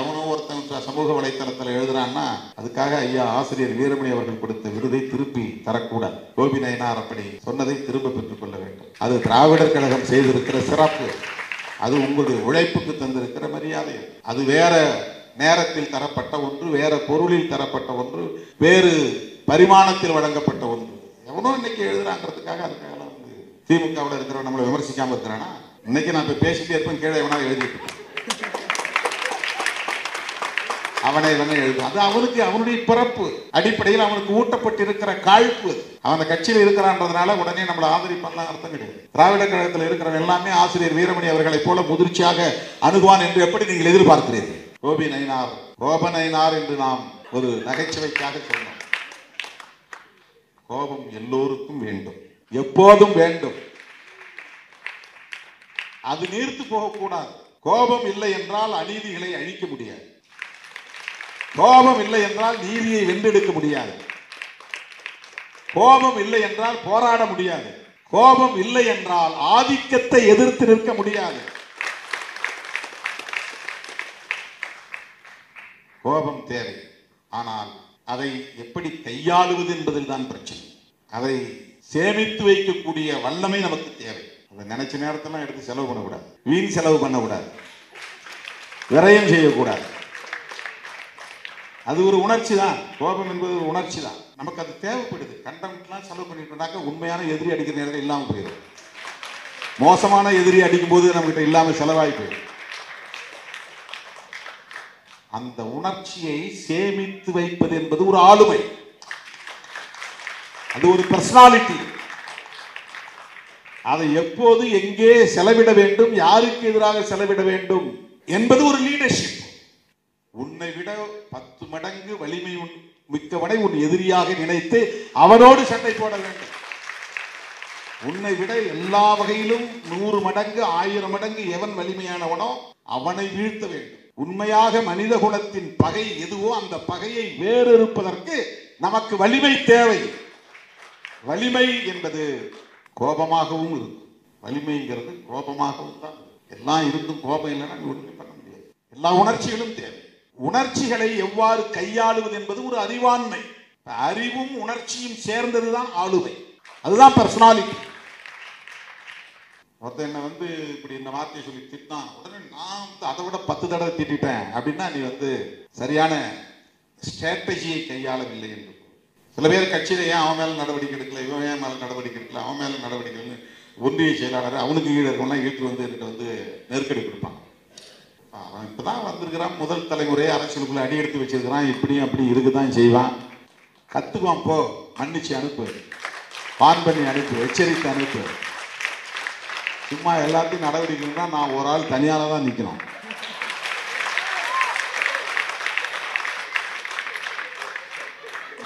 எவனோ ஒருத்தன் சமூக வலைத்தளத்தில் எழுதுறான்னா அதுக்காக ஐயா ஆசிரியர் வீரமணி அவர்கள் கொடுத்த விருதை திருப்பி தரக்கூடாது. கோபி நயினார் அப்படி சொன்னதை திரும்ப பெற்றுக் கொள்ள வேண்டும். அது திராவிடர் கழகம் செய்திருக்கிற சிறப்பு, அது உங்களுடைய உழைப்புக்கு தந்திருக்கிற மரியாதை. அது வேற நேரத்தில் தரப்பட்ட ஒன்று, வேற பொருளில் தரப்பட்ட ஒன்று, வேறு பரிமாணத்தில் வழங்கப்பட்ட ஒன்று. எவனோ இன்னைக்கு எழுதுறாங்கிறதுக்காக அதுக்காக திமுகவில் இருக்கிறவன் நம்மளை விமர்சிக்காம இருக்கிறானா? இன்னைக்கு நான் இப்ப பேசிட்டே இருப்பேன், கீழே எவனா எழுதிட்டு அவனை எழுது. அது அவனுக்கு அவனுடைய பிறப்பு அடிப்படையில் அவனுக்கு ஊட்டப்பட்டிருக்கிற காழ்ப்பு. அவன் கட்சியில் இருக்கிறான்றதுனால உடனே நம்மளை ஆதரிப்பான்லாம் அர்த்தம் கிடையாது. திராவிட கழகத்தில் இருக்கிறவன் எல்லாமே ஆசிரியர் வீரமணி அவர்களை போல முதிர்ச்சியாக அணுகுவான் என்று எப்படி நீங்கள் எதிர்பார்க்கிறீர்கள்? கோபி நயினார், கோப நயினார் என்று நாம் ஒரு நகைச்சுவைக்காக சொன்னோம். கோபம் எல்லோருக்கும் வேண்டும், எப்போதும் வேண்டும். அது நீர்த்து போகக்கூடாது. கோபம் இல்லை என்றால் அநீதிகளை அழிக்க முடியாது. கோபம் இல்லை என்றால் நீதியை வென்றெடுக்க முடியாது. கோபம் இல்லை என்றால் போராட முடியாது. கோபம் இல்லை என்றால் ஆதிக்கத்தை எதிர்த்து நிற்க முடியாது. கோபம் தேவை, ஆனால் அதை எப்படி கையாளுவது என்பதில் தான் பிரச்சனை. அதை சேமித்து வைக்கக்கூடிய வல்லமை நமக்கு தேவை. அதை நினைச்ச நேரத்தில் எடுத்து செலவு பண்ணக்கூடாது, வீண் செலவு பண்ணக்கூடாது, விரயம் செய்யக்கூடாது. அது ஒரு உணர்ச்சி தான். கோபம் என்பது ஒரு உணர்ச்சி தான். நமக்கு அது தேவைப்படுது. கண்டம்லாம் செலவு பண்ணிட்டோம்னாக்க உண்மையான எதிரி அடிக்கிற நேரத்தில் இல்லாமல் போயிடும். மோசமான எதிரி அடிக்கும் போது நம்மகிட்ட இல்லாமல் செலவாகி போயிடும். அந்த உணர்ச்சியை சேமித்து வைப்பது என்பது ஒரு ஆளுமை, அது ஒரு பர்சனாலிட்டி. அதை எப்போது எங்கே செலவிட வேண்டும், யாருக்கு எதிராக செலவிட வேண்டும் என்பது ஒரு லீடர்ஷிப். உன்னை விட 10 மடங்கு வலிமை மிக்கவனை உன் எதிரியாக நினைத்து அவனோடு சண்டை போட வேண்டும். உன்னை விட எல்லா வகையிலும் 100 மடங்கு 1000 மடங்கு எவன் வலிமையானவனோ அவனை வீழ்த்த வேண்டும். உண்மையாக மனித குலத்தின் பகை எதுவோ அந்த பகையை வேறறுப்பதற்கு நமக்கு வலிமை தேவை. வலிமை என்பது கோபமாகவும் இருக்கும். வலிமைங்கிறது கோபமாகவும் தான். எல்லாம் இருந்தும் கோபம் இல்லைன்னா ஒன்றுமே பண்ண முடியாது. எல்லா உணர்ச்சிகளும் தேவை. உணர்ச்சிகளை எவ்வாறு கையாளுவது என்பது ஒரு அறிவாண்மை. அறிவும் உணர்ச்சியும் சேர்ந்ததுதான் ஆளுமை, அதுதான் பர்சனாலிட்டி. ஒருத்தர் என்ன இப்படி இந்த வார்த்தையை சொல்லி திட்டான், உடனே நான் அதை விட 10 தடவை திட்டேன் அப்படின்னா நீ சரியான ஸ்ட்ராட்டஜியை கையாளவில்லை என்று. சில பேர் கட்சியில ஏன் அவன் மேல நடவடிக்கை எடுக்கல, இவன் ஏன் மேல நடவடிக்கை எடுக்கல, அவன் மேல நடவடிக்கை, ஒன்றிய செயலாளர் அவனுக்கு கீழே இருக்கவங்களாம் இழுத்து எனக்கு நெருக்கடி கொடுப்பாங்க. அவன் இப்பதான் வந்திருக்கிறான், முதல் தலைமுறையை அரசியலுக்குள்ள அடி எடுத்து வச்சிருக்கிறான், இப்படியும் அப்படி இருக்குதான் செய்வான். கத்துக்குவான், போ மன்னிச்சு அனுப்பு, பான் பண்ணி அனுப்பு, எச்சரித்து அனுப்பு. சும்மா எல்லாத்தையும் நடவடிக்கைன்னா நான் ஒரு ஆள் தனியால தான் நிற்கணும்.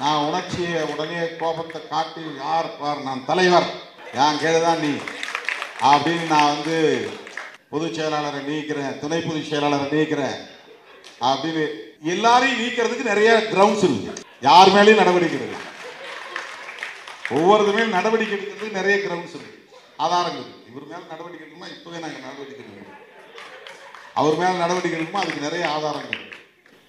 நான் உணர்ச்சியை உடனே கோபத்தை காட்டி யார் பார் நான் தலைவர், என் கேடுதான் நீ அப்படின்னு நான் பொதுச் செயலாளரை நீக்கிறேன், துணை பொதுச் செயலாளரை நீக்கிறேன் அப்படின்னு எல்லாரையும் நீக்கிறதுக்கு நிறைய கிரவுண்ட்ஸ் இருக்கு. யார் மேலேயும் நடவடிக்கை இருக்கு, ஒவ்வொருத்தருமே நடவடிக்கை எடுக்கிறதுக்கு நிறைய கிரவுண்ட்ஸ் இருக்கு, ஆதாரங்கள். இவர் மேல நடவடிக்கை எடுக்கணுமா, இப்பவே நாங்கள் நடவடிக்கை எடுக்கணும். அவர் மேல நடவடிக்கை எடுக்குமா, அதுக்கு நிறைய ஆதாரங்கள்.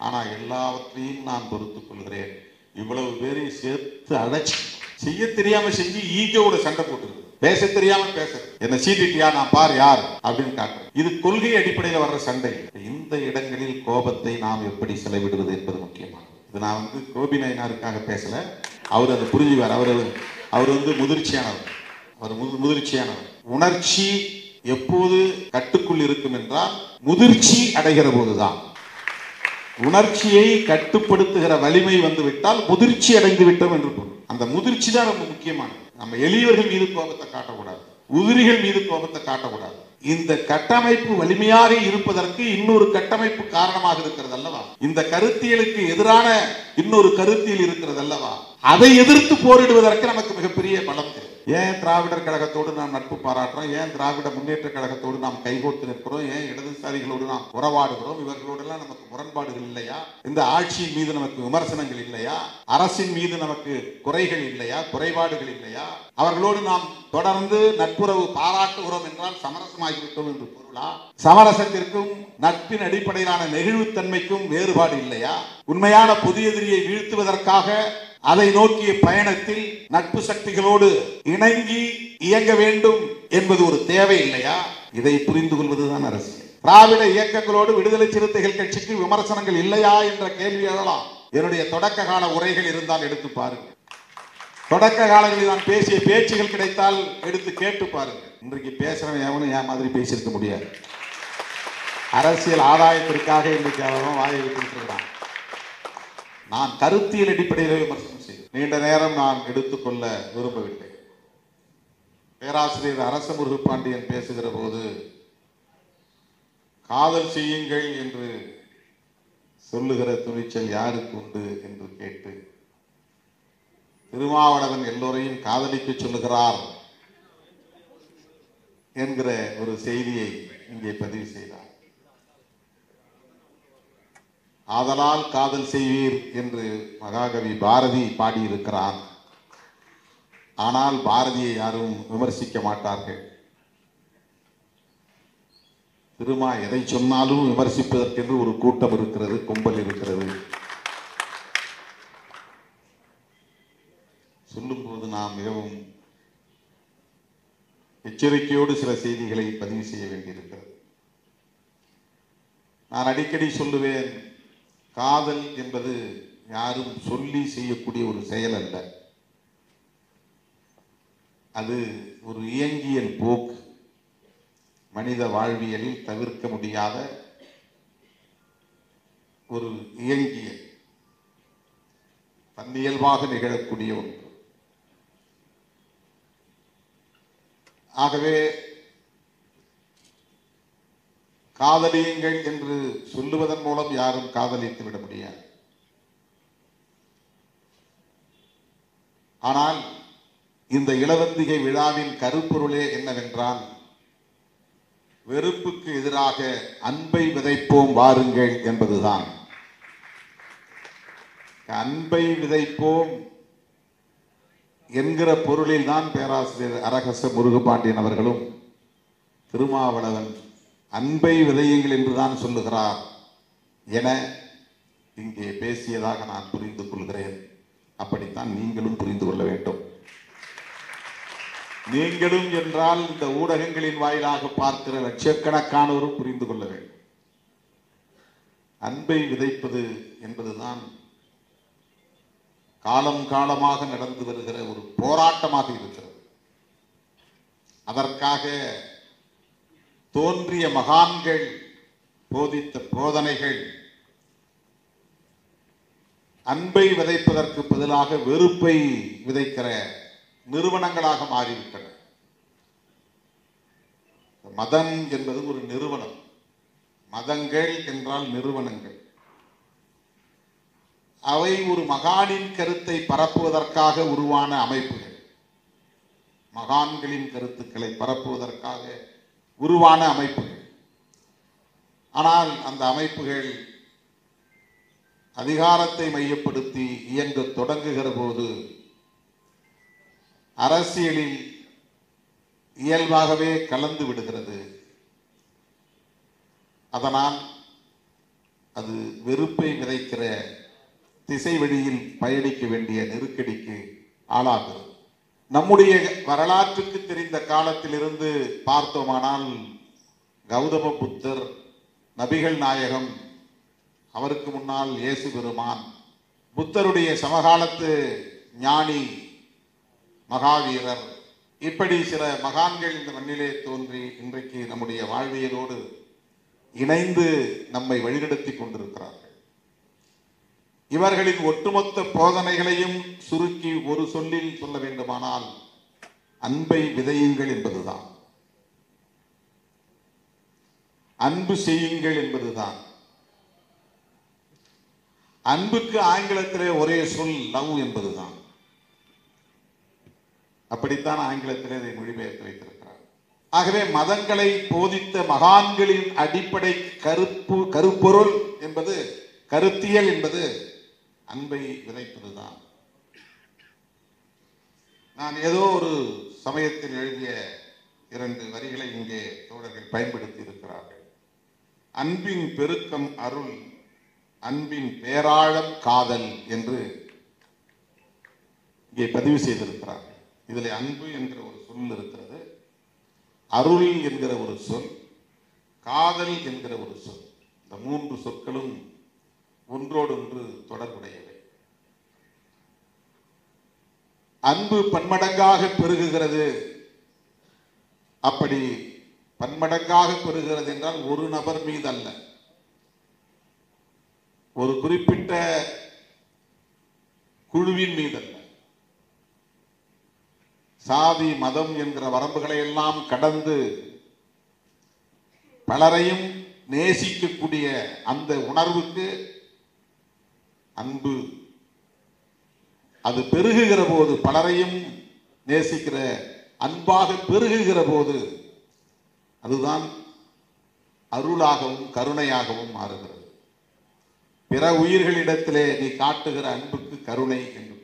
ஆனா எல்லாவற்றையும் நான் பொறுத்துக் கொள்கிறேன். இவ்வளவு பேரையும் சேர்த்து அழைச்சி செய்ய தெரியாம செஞ்சு ஈகோட சண்டை போட்டுருக்கு. பேச தெரியாம பேச என்ன சீட்டிட்டியா நான் பார் யார் அப்படின்னு காட்டுறேன். இது கொள்கை அடிப்படையில் வர்ற சண்டை. இந்த இடங்களில் கோபத்தை நாம் எப்படி செலவிடுவது என்பது முக்கியமானது. இது நான் கோபி நயினாருக்காக பேசல, அவர் அதை புரிஞ்சுவார். அவர் முதிர்ச்சியானவர். அவர் முதிர்ச்சியானவர். உணர்ச்சி எப்போது கட்டுக்குள் இருக்கும் என்றால் முதிர்ச்சி அடைகிற போதுதான். உணர்ச்சியை கட்டுப்படுத்துகிற வலிமை வந்துவிட்டால் முதிர்ச்சி அடைந்து விட்டோம் என்று பொருள். அந்த முதிர்ச்சி தான் ரொம்ப முக்கியமானது. நம்ம எளியவர்கள் மீது கோபத்தை காட்டக்கூடாது, உதிரிகள் மீது கோபத்தை காட்டக்கூடாது. இந்த கட்டமைப்பு வலிமையாக இருப்பதற்கு இன்னொரு கட்டமைப்பு காரணமாக இருக்கிறது அல்லவா? இந்த கருத்தியலுக்கு எதிரான இன்னொரு கருத்தியல் இருக்கிறது அல்லவா? அதை எதிர்த்து போரிடுவதற்கு நமக்கு மிகப்பெரிய பலம் தேவை. ஏன் திராவிடர் கழகத்தோடு நாம் நட்பு பாராட்டுறோம்? ஏன் திராவிட முன்னேற்ற கழகத்தோடு நாம் கைகோர்த்து நிற்கிறோம்? ஏன் இடதுசாரிகளோடு நாம் உறவாடுகிறோம்? இவர்களோடெல்லாம் நமக்கு முரண்பாடுகள் இல்லையா? இந்த ஆட்சியின் மீது நமக்கு விமர்சனங்கள் இல்லையா? அரசின் மீது நமக்கு குறைகள் இல்லையா? குறைபாடுகள் இல்லையா? அவர்களோடு நாம் தொடர்ந்து நட்புறவு பாராட்டுகிறோம் என்றால் சமரசமாகிவிட்டோம் என்று பொருளா? சமரசத்திற்கும் நட்பின் அடிப்படையிலான நெகிழ்வுத்தன்மைக்கும் வேறுபாடு இல்லையா? உண்மையான புதிய எதிரியை வீழ்த்துவதற்காக அதை நோக்கிய பயணத்தில் நட்பு சக்திகளோடு இணங்கி இயங்க வேண்டும் என்பது ஒரு தேவை இல்லையா? இதை புரிந்து கொள்வதுதான் அரசியல். திராவிட இயக்கங்களோடு விடுதலை சிறுத்தைகள் கட்சிக்கு விமர்சனங்கள் இல்லையா என்ற கேள்வி எழலாம். என்னுடைய தொடக்க கால உரைகள் இருந்தால் எடுத்து பாருங்கள். தொடக்க காலங்களில் நான் பேசிய பேச்சுகள் கிடைத்தால் எடுத்து கேட்டு பாருங்கள். இன்றைக்கு பேசுறவன் எவனும் என் மாதிரி பேசியிருக்க முடியாது. அரசியல் ஆதாயத்திற்காக இன்றைக்கு அவன் வாயை விட்டுருக்கிறான். நான் கருத்தியல் அடிப்படையில் விமர்சனம் செய்தேன். நீண்ட நேரம் நான் எடுத்துக்கொள்ள விரும்பவில்லை. பேராசிரியர் அரச முருகப்பாண்டியன் பேசுகிற போது காதல் செய்யுங்கள் என்று சொல்லுகிற துணிச்சல் யாருக்கு உண்டு என்று கேட்டு, திருமாவளவன் எல்லோரையும் காதலிக்க சொல்லுகிறார் என்கிற ஒரு செய்தியை இங்கே பதிவு செய்தார். ஆதலால் காதல் செய்வீர் என்று மகாகவி பாரதி பாடியிருக்கிறார். ஆனால் பாரதியை யாரும் விமர்சிக்க மாட்டார்கள். திருமா எதை சொன்னாலும் விமர்சிப்பதற்கென்று ஒரு கூட்டம் இருக்கிறது, கும்பல் இருக்கிறது. சொல்லும்போது நாம் மிகவும் எச்சரிக்கையோடு சில செய்திகளை பதிவு செய்ய வேண்டியிருக்கிறது. நான் அடிக்கடி சொல்லுவேன், காதல் என்பது யாரும் சொல்லி செய்யக்கூடிய ஒரு செயல் அல்ல. அது ஒரு இயங்கியல் போக்கு. மனித வாழ்வியலில் தவிர்க்க முடியாத ஒரு இயங்கியல், தன்னியல்பாக நிகழக்கூடிய ஒன்று. ஆகவே காதலியுங்கள் என்று சொல்லுவதன் மூலம் யாரும் காதலித்து விட முடியாது. ஆனால் இந்த இளவந்திகை விழாவின் கருப்பொருளே என்னவென்றால், வெறுப்புக்கு எதிராக அன்பை விதைப்போம் வாருங்கள் என்பதுதான். அன்பை விதைப்போம் என்கிற பொருளில் தான் பேராசிரியர் அரகச முருகப்பாண்டியன் அவர்களும் திருமாவளவன் அன்பை விதையுங்கள் என்றுதான் சொல்லுகிறார் என இங்கே பேசியதாக நான் புரிந்து கொள்கிறேன். அப்படித்தான் நீங்களும் புரிந்து கொள்ள வேண்டும். நீங்களும் என்றால் இந்த ஊடகங்களின் வாயிலாக பார்க்கிற லட்சக்கணக்கானோரும் புரிந்து கொள்ள வேண்டும். அன்பை விதைப்பது என்பதுதான் காலம் காலமாக நடந்து வருகிற ஒரு போராட்டமாக இருக்கிறது. அதற்காக தோன்றிய மகான்கள் போதித்த போதனைகள் அன்பை விதைப்பதற்கு பதிலாக வெறுப்பை விதைக்கிற நிறுவனங்களாக மாறிவிட்டன. மதம் என்பது ஒரு நிறுவனம். மதங்கள் என்றால் நிறுவனங்கள். அவை ஒரு மகானின் கருத்தை பரப்புவதற்காக உருவான அமைப்புகள், மகான்களின் கருத்துக்களை பரப்புவதற்காக உருவான அமைப்புகள். ஆனால் அந்த அமைப்புகள் அதிகாரத்தை மையப்படுத்தி இயங்க தொடங்குகிற போது அரசியலில் இயல்பாகவே கலந்து விடுகிறது. அதனால் அது வெறுப்பை விதைக்கிற திசை வழியில் பயணிக்க வேண்டிய நெருக்கடிக்கு ஆளாகிறது. நம்முடைய வரலாற்றுக்கு தெரிந்த காலத்திலிருந்து பார்த்தோமானால் கௌதம புத்தர், நபிகள் நாயகம், அவருக்கு முன்னால் இயேசு பெருமான், புத்தருடைய சமகாலத்து ஞானி மகாவீரர், இப்படி சில மகான்கள் இந்த மண்ணிலே தோன்றி இன்றைக்கு நம்முடைய வாழ்வியலோடு இணைந்து நம்மை வழிநடத்தி கொண்டிருக்கிறார்கள். இவர்களின் ஒட்டுமொத்த போதனைகளையும் சுருக்கி ஒரு சொல்லில் சொல்ல வேண்டுமானால் அன்பை விதையுங்கள் என்பதுதான், அன்பு செய்யுங்கள் என்பதுதான். அன்புக்கு ஆங்கிலத்திலே ஒரே சொல் லவ் என்பதுதான். அப்படி இப்படித்தான் ஆங்கிலத்தில் இதை மொழிபெயர்த்து வைத்திருக்கிறார். ஆகவே மதங்களை போதித்த மகான்களின் அடிப்படை கருப்பொருள் என்பது, கருத்தியல் என்பது அன்பை விதைப்பதுதான். நான் ஏதோ ஒரு சமயத்தில் எழுதிய 2 வரிகளை இங்கே தோழர்கள் பயன்படுத்தி இருக்கிறார்கள். அன்பின் பெருக்கம் அருள், அன்பின் பேராழம் காதல் என்று இங்கே பதிவு செய்திருக்கிறார்கள். இதில் அன்பு என்கிற ஒரு சொல் இருக்கிறது, அருள் என்கிற ஒரு சொல், காதல் என்கிற ஒரு சொல். இந்த 3 சொற்களும் ஒன்றோடொன்று தொடர்புடையவை. அன்பு பன்மடங்காக பெருகுகிறது. அப்படி பன்மடங்காக பெருகிறது என்றால் ஒரு நபர் மீது அல்ல, ஒரு குறிப்பிட்ட குழுவின் மீது அல்ல. சாதி மதம் என்கிற வரம்புகளை எல்லாம் கடந்து பலரையும் நேசிக்கக்கூடிய அந்த உணர்வுக்கு அன்பு அது பெருகுகிற போது, பலரையும் நேசிக்கிற அன்பாக பெருகுகிற போது அதுதான் அருளாகவும் கருணையாகவும் மாறுகிறது. பிற உயிர்களிடத்திலே நீ காட்டுகிற அன்புக்கு கருணை என்று,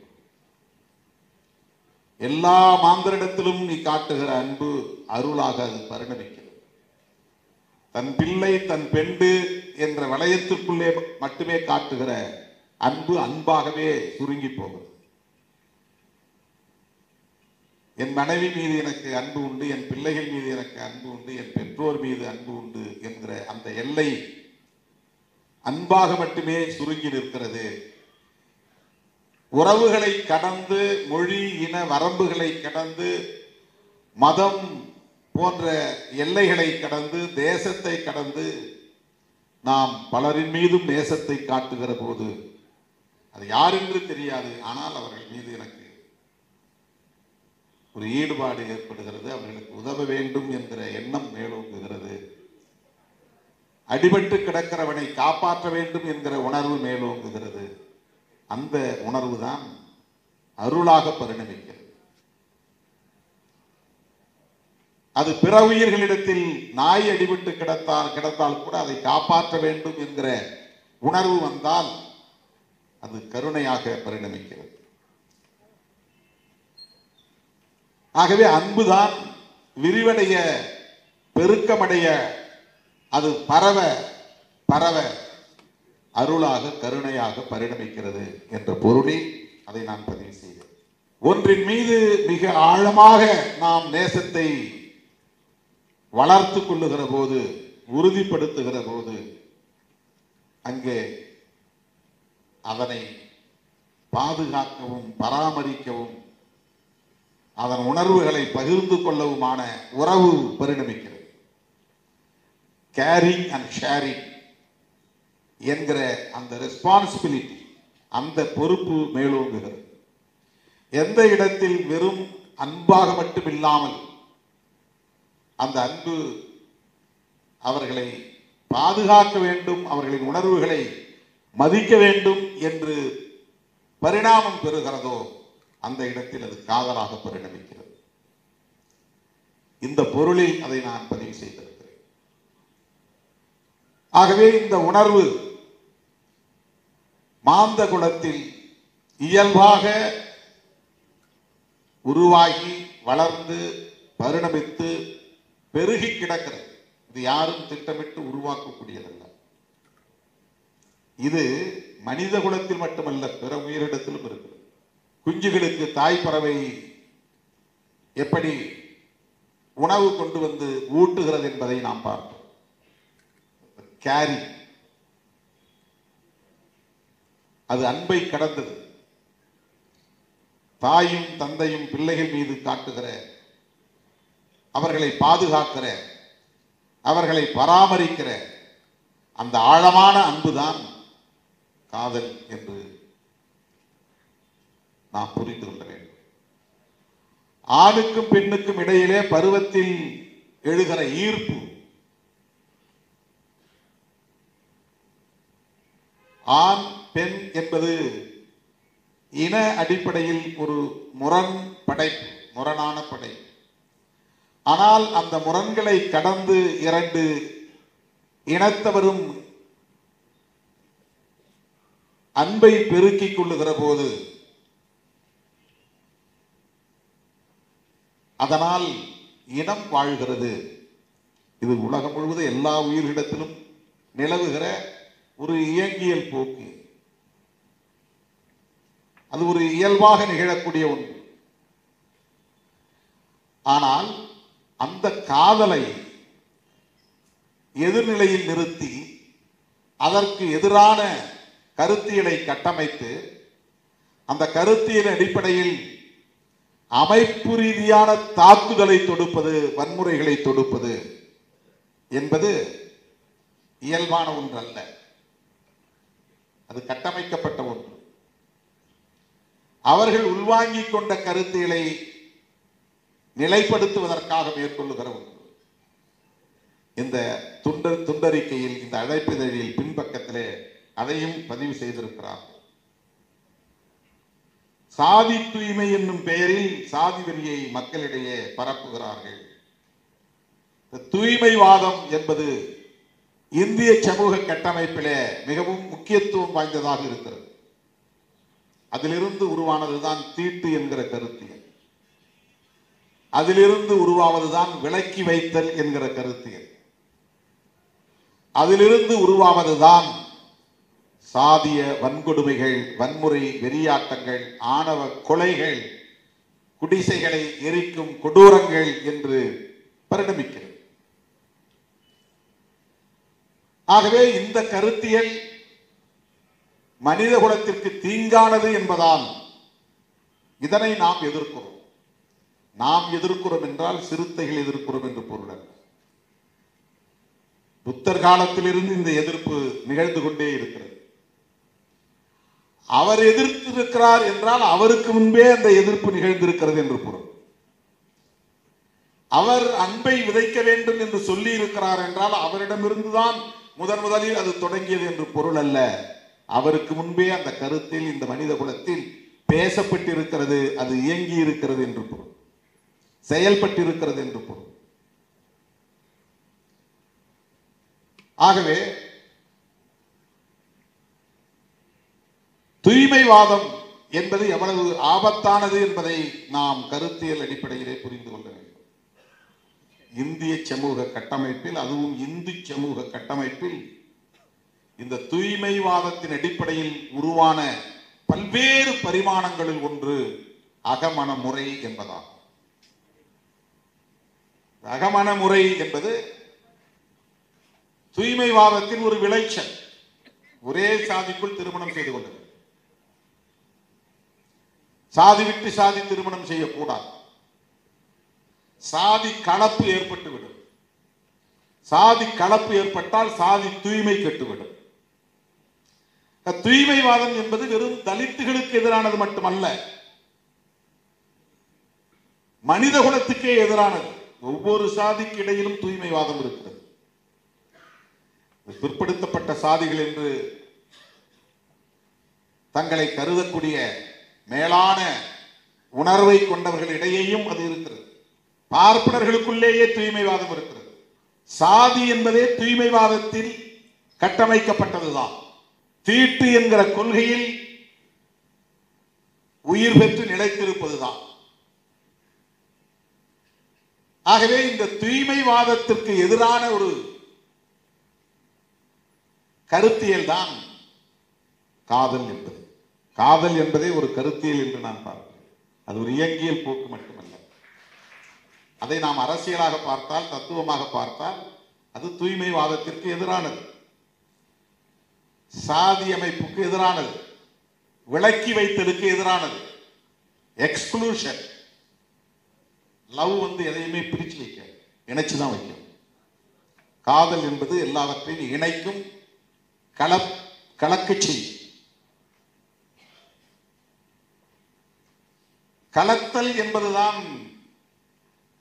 எல்லா மாந்தரிடத்திலும் நீ காட்டுகிற அன்பு அருளாக அது பரிணமிக்கிறது. தன் பிள்ளை தன் பெண்டு என்ற வளையத்திற்குள்ளே மட்டுமே காட்டுகிற அன்பு அன்பாகவே சுருங்கி போகிறது. என் மனைவி மீது எனக்கு அன்பு உண்டு, என் பிள்ளைகள் மீது எனக்கு அன்பு உண்டு, என் பெற்றோர் மீது அன்பு உண்டு என்கிற அந்த எல்லை அன்பாக மட்டுமே சுருங்கி நிற்கிறது. உறவுகளை கடந்து, மொழி இன வரம்புகளை கடந்து, மதம் போன்ற எல்லைகளை கடந்து, தேசத்தை கடந்து நாம் பலரின் மீதும் நேசத்தை காட்டுகிற போது அது யார் என்று தெரியாது, ஆனால் அவர்கள் மீது எனக்கு ஒரு ஈடுபாடு ஏற்படுகிறது, அவர்களுக்கு உதவ வேண்டும் என்கிற எண்ணம் மேலோங்குகிறது. அடிபட்டு கிடக்கிறவனை காப்பாற்ற வேண்டும் என்கிற உணர்வு மேலோங்குகிறது. அந்த உணர்வு தான் அருளாக பரிணமிக்கிறது. அது பிற உயிர்களிடத்தில் நாய் அடிபட்டு கிடந்தால் கூட அதை காப்பாற்ற வேண்டும் என்கிற உணர்வு வந்தால் அது கருணையாக பரிணமிக்கிறது. ஆகவே அன்புதான் விரிவடைய, பெருக்கமடைய, அது பரவ பரவ அருளாக கருணையாக பரிணமிக்கிறது என்ற பொருளில் அதை நான் பதிவு செய்தேன். ஒன்றின் மீது மிக ஆழமாக நாம் நேசத்தை வளர்த்து கொள்ளுகிற போது, உறுதிப்படுத்துகிற போது, அங்கே அதனை பாதுகாக்கவும் பராமரிக்கவும் அதன் உணர்வுகளை பகிர்ந்து கொள்ளவுமான உறவு பரிணமிக்கிறது. கேரிங் அண்ட் ஷேரிங் என்கிற அந்த ரெஸ்பான்சிபிலிட்டி, அந்த பொறுப்பு மேலோங்குகிறது. எந்த இடத்தில் வெறும் அன்பாக மட்டும் இல்லாமல் அந்த அன்பு அவர்களை பாதுகாக்க வேண்டும், அவர்களின் உணர்வுகளை மதிக்க வேண்டும் என்று பரிணாமம் பெறுகிறதோ அந்த இடத்தில் அது காதலாக பரிணமிக்கிறது. இந்த பொருளில் அதை நான் பதிவு செய்திருக்கிறேன். ஆகவே இந்த உணர்வு மாந்த குலத்தில் இயல்பாக உருவாகி வளர்ந்து பரிணமித்து பெருகி கிடக்கிறது. இது யாரும் திட்டமிட்டு உருவாக்கக்கூடியதல்ல. இது மனித குலத்தில் மட்டுமல்ல, பிற உயிரிடத்திலும் இருக்கிறது. குஞ்சுகளுக்கு தாய் பறவை எப்படி உணவு கொண்டு வந்து ஊட்டுகிறது என்பதை நாம் பார்த்தோம். கேரி, அது அன்பை கடந்தது. தாயும் தந்தையும் பிள்ளைகள் மீது காட்டுகிற, அவர்களை பாதுகாக்கிற, அவர்களை பராமரிக்கிற அந்த ஆழமான அன்புதான் காதல் என்று நாம் புரிந்து கொள்ள வேண்டும். ஆணுக்கும் பெண்ணுக்கும் இடையிலே பருவத்தில் எழுகிற ஈர்ப்பு, ஆண் பெண் என்பது இன அடிப்படையில் ஒரு முரண் படைப்பு, முரணான படைப்பு. ஆனால் அந்த முரண்களை கடந்து இரண்டு இனத்தவரும் அன்பை பெருக்கிக் கொள்ளுகிற போது அதனால் இனம் வாழ்கிறது. இது உலகம் முழுவதும் எல்லா உயிரிடத்திலும் நிலவுகிற ஒரு இயங்கியல் போக்கு. அது ஒரு இயல்பாக நிகழக்கூடிய ஒன்று. ஆனால் அந்த காதலை எதிர்நிலையில் நிறுத்தி அதற்கு எதிரான கருத்தியலை கட்டமைத்து அந்த கருத்தியல் அடிப்படையில் அமைப்பு ரீதியான தாக்குதலை தொடுப்பது, வன்முறைகளை தொடுப்பது என்பது இயல்பான ஒன்று அல்ல. அது கட்டமைக்கப்பட்ட ஒன்று. அவர்கள் உள்வாங்கிக் கொண்ட கருத்தியலை நிலைப்படுத்துவதற்காக மேற்கொள்ளுகிற ஒன்று. இந்த துண்டறிக்கையில், இந்த அழைப்பிதழில் பின்பக்கத்திலே அதையும் பதிவு செய்திருக்கிறார். சாதி தூய்மை என்னும் பெயரில் சாதி வெறியை மக்களிடையே பரப்புகிறார்கள். தூய்மைவாதம் என்பது இந்திய சமூக கட்டமைப்பிலே மிகவும் முக்கியத்துவம் வாய்ந்ததாக இருக்கிறது. அதிலிருந்து உருவானதுதான் தீட்டு என்கிற கருத்தியல். அதிலிருந்து உருவாவதுதான் விலக்கி வைத்தல் என்கிற கருத்தியல். அதிலிருந்து உருவாவதுதான் சாதிய வன்கொடுமைகள், வன்முறை, வெறியாட்டங்கள், ஆணவ கொலைகள், குடிசைகளை எரிக்கும் கொடூரங்கள் என்று பரிணமிக்கிறது. ஆகவே இந்த கருத்தியல் மனித குலத்திற்கு தீங்கானது என்பதால் இதனை நாம் எதிர்க்கிறோம். நாம் எதிர்க்கிறோம் என்றால் சிறுத்தைகள் எதிர்க்கிறோம் என்று பொருள் அல்ல. புத்தர் காலத்திலிருந்து இந்த எதிர்ப்பு நிகழ்ந்து கொண்டே இருக்கிறது. அவர் எதிர்த்திருக்கிறார் என்றால் அவருக்கு முன்பே அந்த எதிர்ப்பு நிகழ்ந்திருக்கிறது என்று பொருள். அவர் அன்பை விதைக்க வேண்டும் என்று சொல்லி இருக்கிறார் என்றால் அவரிடமிருந்துதான் முதலில் அது தொடங்கியது என்று பொருள் அல்ல. அவருக்கு முன்பே அந்த கருத்தில் இந்த மனித குலத்தில் பேசப்பட்டிருக்கிறது, அது இயங்கி இருக்கிறது என்று பொருள், செயல்பட்டிருக்கிறது என்று பொருள். ஆகவே தூய்மைவாதம் என்பது எவ்வளவு ஆபத்தானது என்பதை நாம் கருத்தியல் அடிப்படையிலே புரிந்து கொள்ள வேண்டும். இந்திய சமூக கட்டமைப்பில், அதுவும் இந்து சமூக கட்டமைப்பில் இந்த தூய்மைவாதத்தின் அடிப்படையில் உருவான பல்வேறு பரிமாணங்களில் ஒன்று அகமண முறை என்பதாகும். அகமண முறை என்பது தூய்மைவாதத்தின் ஒரு விளைச்சல். ஒரே சாதிக்குள் திருமணம் செய்து கொண்டது. சாதி விட்டு சாதி திருமணம் செய்யக்கூடாது. சாதி கலப்பு ஏற்பட்டுவிடும். சாதி கலப்பு ஏற்பட்டால் சாதி தூய்மை கெட்டுவிடும். தூய்மைவாதம் என்பது வெறும் தலித்துகளுக்கு எதிரானது மட்டுமல்ல, மனித குலத்துக்கே எதிரானது. ஒவ்வொரு சாதிக்கு இடையிலும் தூய்மைவாதம் இருக்கிறது. பிற்படுத்தப்பட்ட சாதிகள் என்று தங்களை கருதக்கூடிய மேலான உணர்வை கொண்டவர்களிடையேயும் அது இருக்கிறது. பார்ப்பனர்களுக்குள்ளேயே தூய்மைவாதம் இருக்கிறது. சாதி என்பதே தூய்மைவாதத்தில் கட்டமைக்கப்பட்டதுதான். தீட்டு என்கிற கொள்கையில் உயிர் பெற்று நிலைத்திருப்பதுதான். ஆகவே இந்த தூய்மைவாதத்திற்கு எதிரான ஒரு கருத்தியல் தான் காதல் என்பது. காதல் என்பதே ஒரு கருத்தியல் என்று நான் பார்க்கிறேன். அது ஒரு இயங்கியல் போக்கு மட்டுமல்ல. அதை நாம் அரசியலாக பார்த்தால், தத்துவமாக பார்த்தால் அது தூய்மைவாதத்திற்கு எதிரானது, சாதி அமைப்புக்கு எதிரானது, விலக்கி வைத்தலுக்கு எதிரானது, எக்ஸ்க்ளூஷன். லவ் எதையுமே பிரிச்சு வைக்க, இணைச்சுதான் வைக்கும். காதல் என்பது எல்லாவற்றையும் இணைக்கும், கலக்க செய்யும். கலத்தல் என்பதுதான்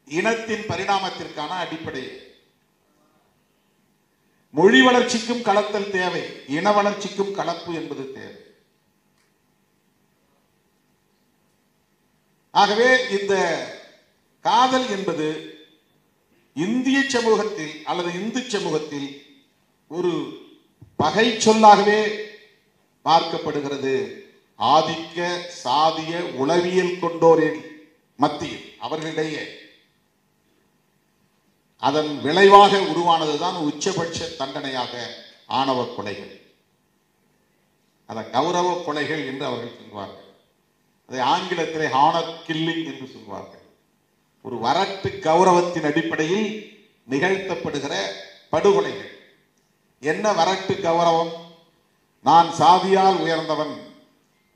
இனத்தின் பரிணாமத்திற்கான அடிப்படை. மொழி வளர்ச்சிக்கும் கலத்தல் தேவை, இன வளர்ச்சிக்கும் கலப்பு என்பது தேவை. ஆகவே இந்த காதல் என்பது இந்திய சமூகத்தில் அல்லது இந்து சமூகத்தில் ஒரு பகை சொல்லாகவே பார்க்கப்படுகிறது. ஆதிக்க சாதிய உளவியல் கொண்டோரின் மத்தியில் அவர்களிடையே அதன் விளைவாக உருவானதுதான் உச்சபட்ச தண்டனையாக ஆணவ கொலைகள், அதை கௌரவ கொலைகள் என்று அவர்கள் சொல்வார்கள். அதை ஆங்கிலத்திலே ஹானர் கில்லிங் என்று சொல்வார்கள். ஒரு வரட்டு கௌரவத்தின் அடிப்படையில் நிகழ்த்தப்படுகிற படுகொலைகள். என்ன வரட்டு கௌரவம்? நான் சாதியால் உயர்ந்தவன்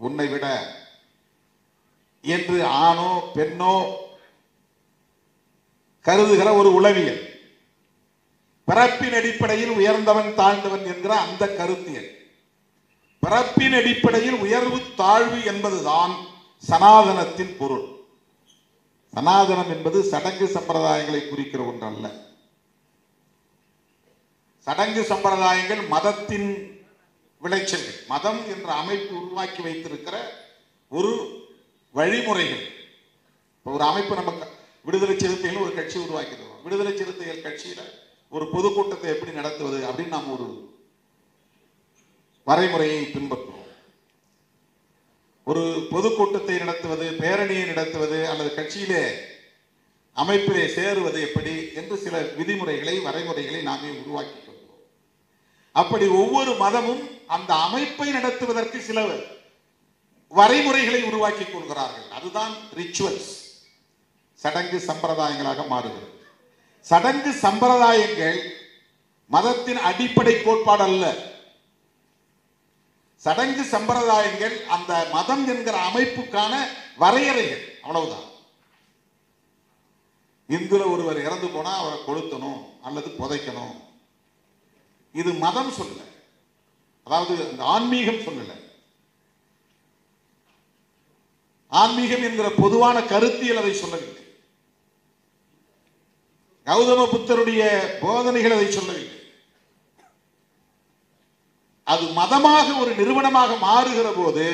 உன்னை விட என்று ஆணோ பெண்ணோ கருதுகிற ஒரு உளவியல். பிறப்பின் அடிப்படையில் உயர்ந்தவன் தாழ்ந்தவன் என்கிற அந்த கருத்தியல். பிறப்பின் அடிப்படையில் உயர்வு தாழ்வு என்பதுதான் சனாதனத்தின் பொருள். சனாதனம் என்பது சடங்கு சம்பிரதாயங்களை குறிக்கிற ஒன்றல்ல. சடங்கு சம்பிரதாயங்கள் மதத்தின் விளைச்சல்கள். மதம் என்ற அமைப்பு உருவாக்கி வைத்திருக்கிற ஒரு வழிமுறைகள். ஒரு அமைப்பு, நமக்கு விடுதலை சிறுத்தைகள் ஒரு கட்சி உருவாக்கிறோம். விடுதலை சிறுத்தைகள் கட்சியில ஒரு பொதுக்கூட்டத்தை எப்படி நடத்துவது அப்படின்னு நாம் ஒரு வரைமுறையை பின்பற்றுவோம். ஒரு பொதுக்கூட்டத்தை நடத்துவது, பேரணியை நடத்துவது அல்லது கட்சியிலே அமைப்பிலே சேருவது எப்படி என்று சில விதிமுறைகளை வரைமுறைகளை நாமே உருவாக்கி கொள்வோம். அப்படி ஒவ்வொரு மதமும் அந்த அமைப்பை நடத்துவதற்கு சில வரைமுறைகளை உருவாக்கி கொள்கிறார்கள். அதுதான் ரிச்சுவல்ஸ், சடங்கு சம்பிரதாயங்களாக மாறுகிறது. சடங்கு சம்பிரதாயங்கள் மதத்தின் அடிப்படை கோட்பாடு அல்ல. சடங்கு சம்பிரதாயங்கள் அந்த மதம் என்கிற அமைப்புக்கான வரையறைகள், அவ்வளவுதான். இந்துல ஒருவர் இறந்து போனா அவரை கொளுத்தணும் அல்லது புதைக்கணும், இது மதம் சொல்லல. அதாவது அந்த ஆன்மீகம் சொல்லல. ஆன்மீகம் என்கிற பொதுவான கருத்தியல் அதை சொல்லவில்லை. கௌதம புத்தருடைய போதனைகள் அதை சொல்லவில்லை. அது மதமாக ஒரு நிறுவனமாக மாறுகிற போது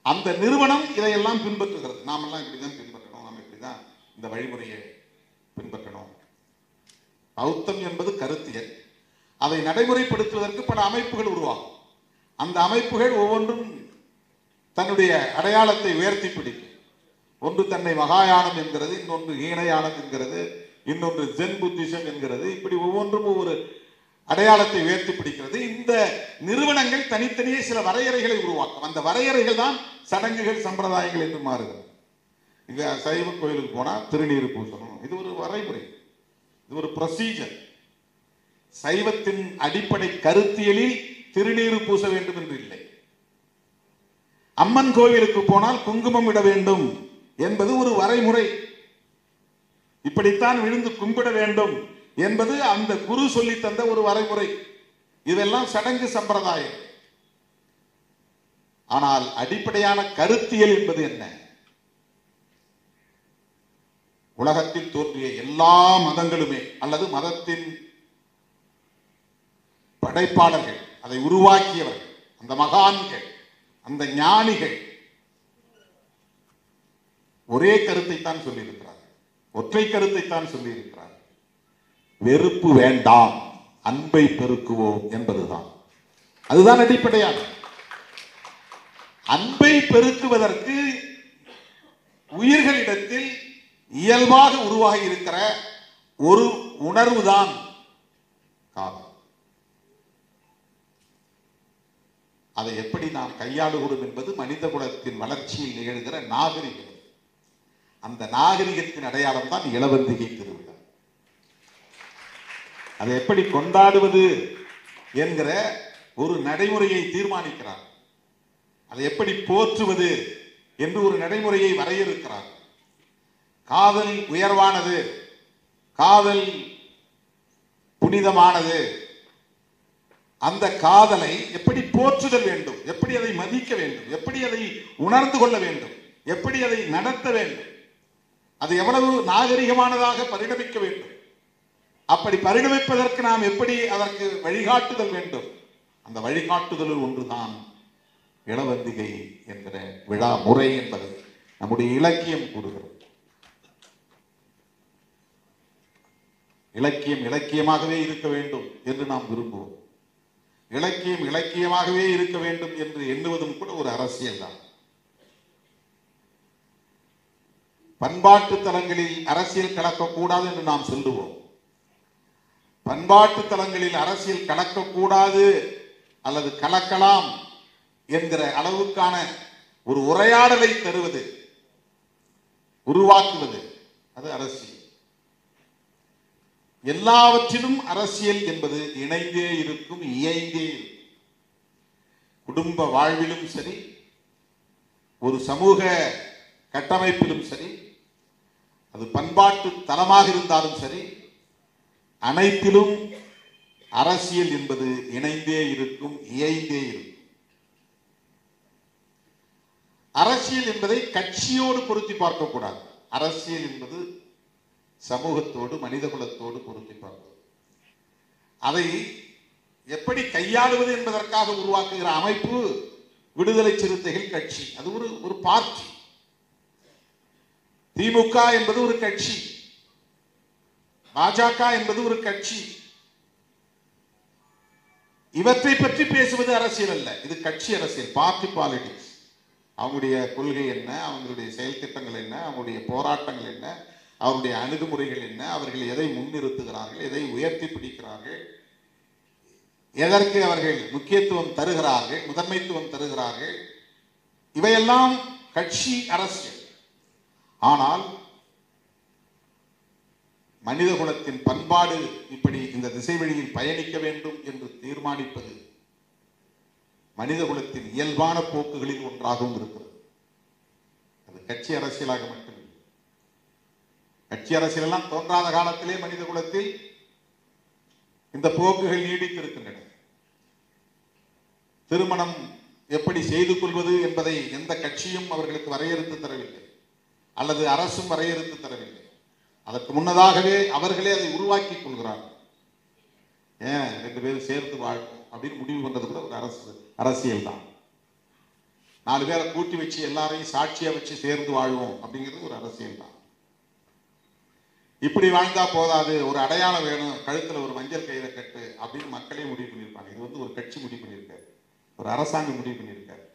அந்த நிறுவனம் இதையெல்லாம் பின்பற்றுகிறது. நாமெல்லாம் இப்படிதான் பின்பற்றணும், நாம் இப்படிதான் இந்த வழிமுறையை பின்பற்றணும். பௌத்தம் என்பது கருத்தியல். அதை நடைமுறைப்படுத்துவதற்கு பல அமைப்புகள் உருவாகும். அந்த அமைப்புகள் ஒவ்வொன்றும் தன்னுடைய அடையாளத்தை உயர்த்தி பிடிக்கும். ஒன்று தன்னை மகாயானம் என்கிறது, இன்னொன்று ஹீனயானம் என்கிறது, இன்னொன்று ஜென் புத்திசம் என்கிறது. இப்படி ஒவ்வொன்றும் ஒவ்வொரு அடையாளத்தை உயர்த்தி பிடிக்கிறது. இந்த நிறுவனங்கள் தனித்தனியே சில வரையறைகளை உருவாக்கும். அந்த வரையறைகள் தான் சடங்குகள் சம்பிரதாயங்கள் என்று மாறுகிறது. இங்க சைவ கோயிலுக்கு போனா திருநீர் பூசணும், இது ஒரு வரைமுறை, இது ஒரு ப்ரொசீஜர். சைவத்தின் அடிப்படை கருத்தியலில் திருநீர் பூச வேண்டும் என்று இல்லை. அம்மன் கோவிலுக்கு போனால் குங்குமம் இட வேண்டும் என்பது ஒரு வரைமுறை. இப்படித்தான் விழுந்து கும்பிட வேண்டும் என்பது அந்த குரு சொல்லி தந்த ஒரு வரைமுறை. இதெல்லாம் சடங்கு சம்பிரதாயம். ஆனால் அடிப்படையான கருத்தியல் என்பது என்ன? உலகத்தில் தோன்றிய எல்லா மதங்களுமே அல்லது மதத்தின் படைப்பாளர்கள், அதை உருவாக்கியவர்கள், அந்த மகான்கள், அந்த ஞானிகள் ஒரே கருத்தை தான் சொல்லியிருக்கிறார்கள். ஒற்றை கருத்தை தான் சொல்லியிருக்கிறார்கள். வெறுப்பு வேண்டாம், அன்பை பெருக்குவோம் என்பதுதான். அதுதான் அடிப்படையான அன்பை பெருக்குவதற்கு உயிர்களிடத்தில் இயல்பாக உருவாகி இருக்கிற ஒரு உணர்வுதான் காதல். அதை எப்படி நாம் கையாளுகிறோம் என்பது மனித குலத்தின் வளர்ச்சியில் நிகழ்கிற நாகரிகம். அந்த நாகரிகத்தின் அடையாளம் தான் இளவந்திகை திருவிழா. அதை எப்படி கொண்டாடுவது என்கிற ஒரு நடைமுறையை தீர்மானிக்கிறார். அதை எப்படி போற்றுவது என்று ஒரு நடைமுறையை வரையறுக்கிறார். காதல் உயர்வானது, காதல் புனிதமானது. அந்த காதலை எப்படி போற்றுதல் வேண்டும், எப்படி அதை மதிக்க வேண்டும், எப்படி அதை உணர்ந்து கொள்ள வேண்டும், எப்படி அதை நடத்த வேண்டும், அது எவ்வளவு நாகரிகமானதாக பரிணமிக்க வேண்டும், அப்படி பரிணமிப்பதற்கு நாம் எப்படி அதற்கு வழிகாட்டுதல் வேண்டும். அந்த வழிகாட்டுதலில் ஒன்றுதான் இளவந்திகை என்கிற விழா முறை என்பதை நம்முடைய இலக்கியம் கூறுகிறது. இலக்கியம் இலக்கியமாகவே இருக்க வேண்டும் என்று நாம் விரும்புவோம். இலக்கியம் இலக்கியமாகவே இருக்க வேண்டும் என்று எண்ணுவதும் கூட ஒரு அரசியல் தான். பண்பாட்டு தலங்களில் அரசியல் கலக்கக்கூடாது என்று நாம் சொல்லுவோம். பண்பாட்டு தலங்களில் அரசியல் கலக்கக்கூடாது அல்லது கலக்கலாம் என்கிற அளவுக்கான ஒரு உரையாடலை தருவது, உருவாக்குவது, அது அரசியல். எல்லாவற்றிலும் அரசியல் என்பது இணைந்தே இருக்கும், இயைந்தே இருக்கும். குடும்ப வாழ்விலும் சரி, ஒரு சமூக கட்டமைப்பிலும் சரி, அது பண்பாட்டு தலமாக இருந்தாலும் சரி, அனைத்திலும் அரசியல் என்பது இணைந்தே இருக்கும், இயைந்தே இருக்கும். அரசியல் என்பதை கட்சியோடு பொருத்தி பார்க்கக்கூடாது. அரசியல் என்பது சமூகத்தோடு, மனித குலத்தோடு பொருத்தி பார்ப்பது. அதை எப்படி கையாளுவது என்பதற்காக உருவாக்குகிற அமைப்பு விடுதலை சிறுத்தைகள் கட்சி. அது ஒரு பார்ட்டி. திமுக என்பது ஒரு கட்சி, பாஜக என்பது ஒரு கட்சி. இவற்றை பற்றி பேசுவது அரசியல் அல்ல, இது கட்சி அரசியல், பார்ட்டி பாலிடிக்ஸ். அவங்களுடைய கொள்கை என்ன, அவங்களுடைய செயல் திட்டங்கள் என்ன, அவங்களுடைய போராட்டங்கள் என்ன, அவருடைய அணுகுமுறைகள் என்ன, அவர்கள் எதை முன்னிறுத்துகிறார்கள், எதை உயர்த்தி பிடிக்கிறார்கள், எதற்கு அவர்கள் முக்கியத்துவம் தருகிறார்கள், முதன்மைத்துவம் தருகிறார்கள், இவையெல்லாம் கட்சி அரசியல். ஆனால் மனித குலத்தின் பண்பாடு இப்படி இந்த திசை வழியில் பயணிக்க வேண்டும் என்று தீர்மானிப்பது மனித குலத்தின் இயல்பான போக்குகளில் ஒன்றாகவும் இருக்கிறது. அது கட்சி அரசியலாக மட்டுமில்லை. கட்சி அரசியல் எல்லாம் தோன்றாத காலத்திலே மனித குலத்தில் இந்த போக்குகள் நீடித்திருக்கின்றன. திருமணம் எப்படி செய்து கொள்வது என்பதை எந்த கட்சியும் அவர்களுக்கு வரையறுத்து தரவில்லை, அல்லது அரசும் வரையறுத்து தரவில்லை. அதற்கு முன்னதாகவே அவர்களே அதை உருவாக்கி கொள்கிறார்கள். ஏன் 2 பேரும் சேர்ந்து வாழும் அப்படின்னு முடிவு பண்றது கூட ஒரு அரசியல் தான். 4 பேரை கூட்டி வச்சு எல்லாரையும் சாட்சியா வச்சு சேர்ந்து வாழ்வோம் அப்படிங்கிறது ஒரு அரசியல் தான். இப்படி வாழ்ந்தா போதாது, ஒரு அடையாளம் வேணும், கழுத்துல ஒரு மஞ்சள் கயிறை கட்டு அப்படின்னு மக்களே முடிவு பண்ணியிருப்பாங்க. இது ஒரு கட்சி முடிவு பண்ணியிருக்காரு, ஒரு அரசாங்கம் முடிவு பண்ணியிருக்காரு,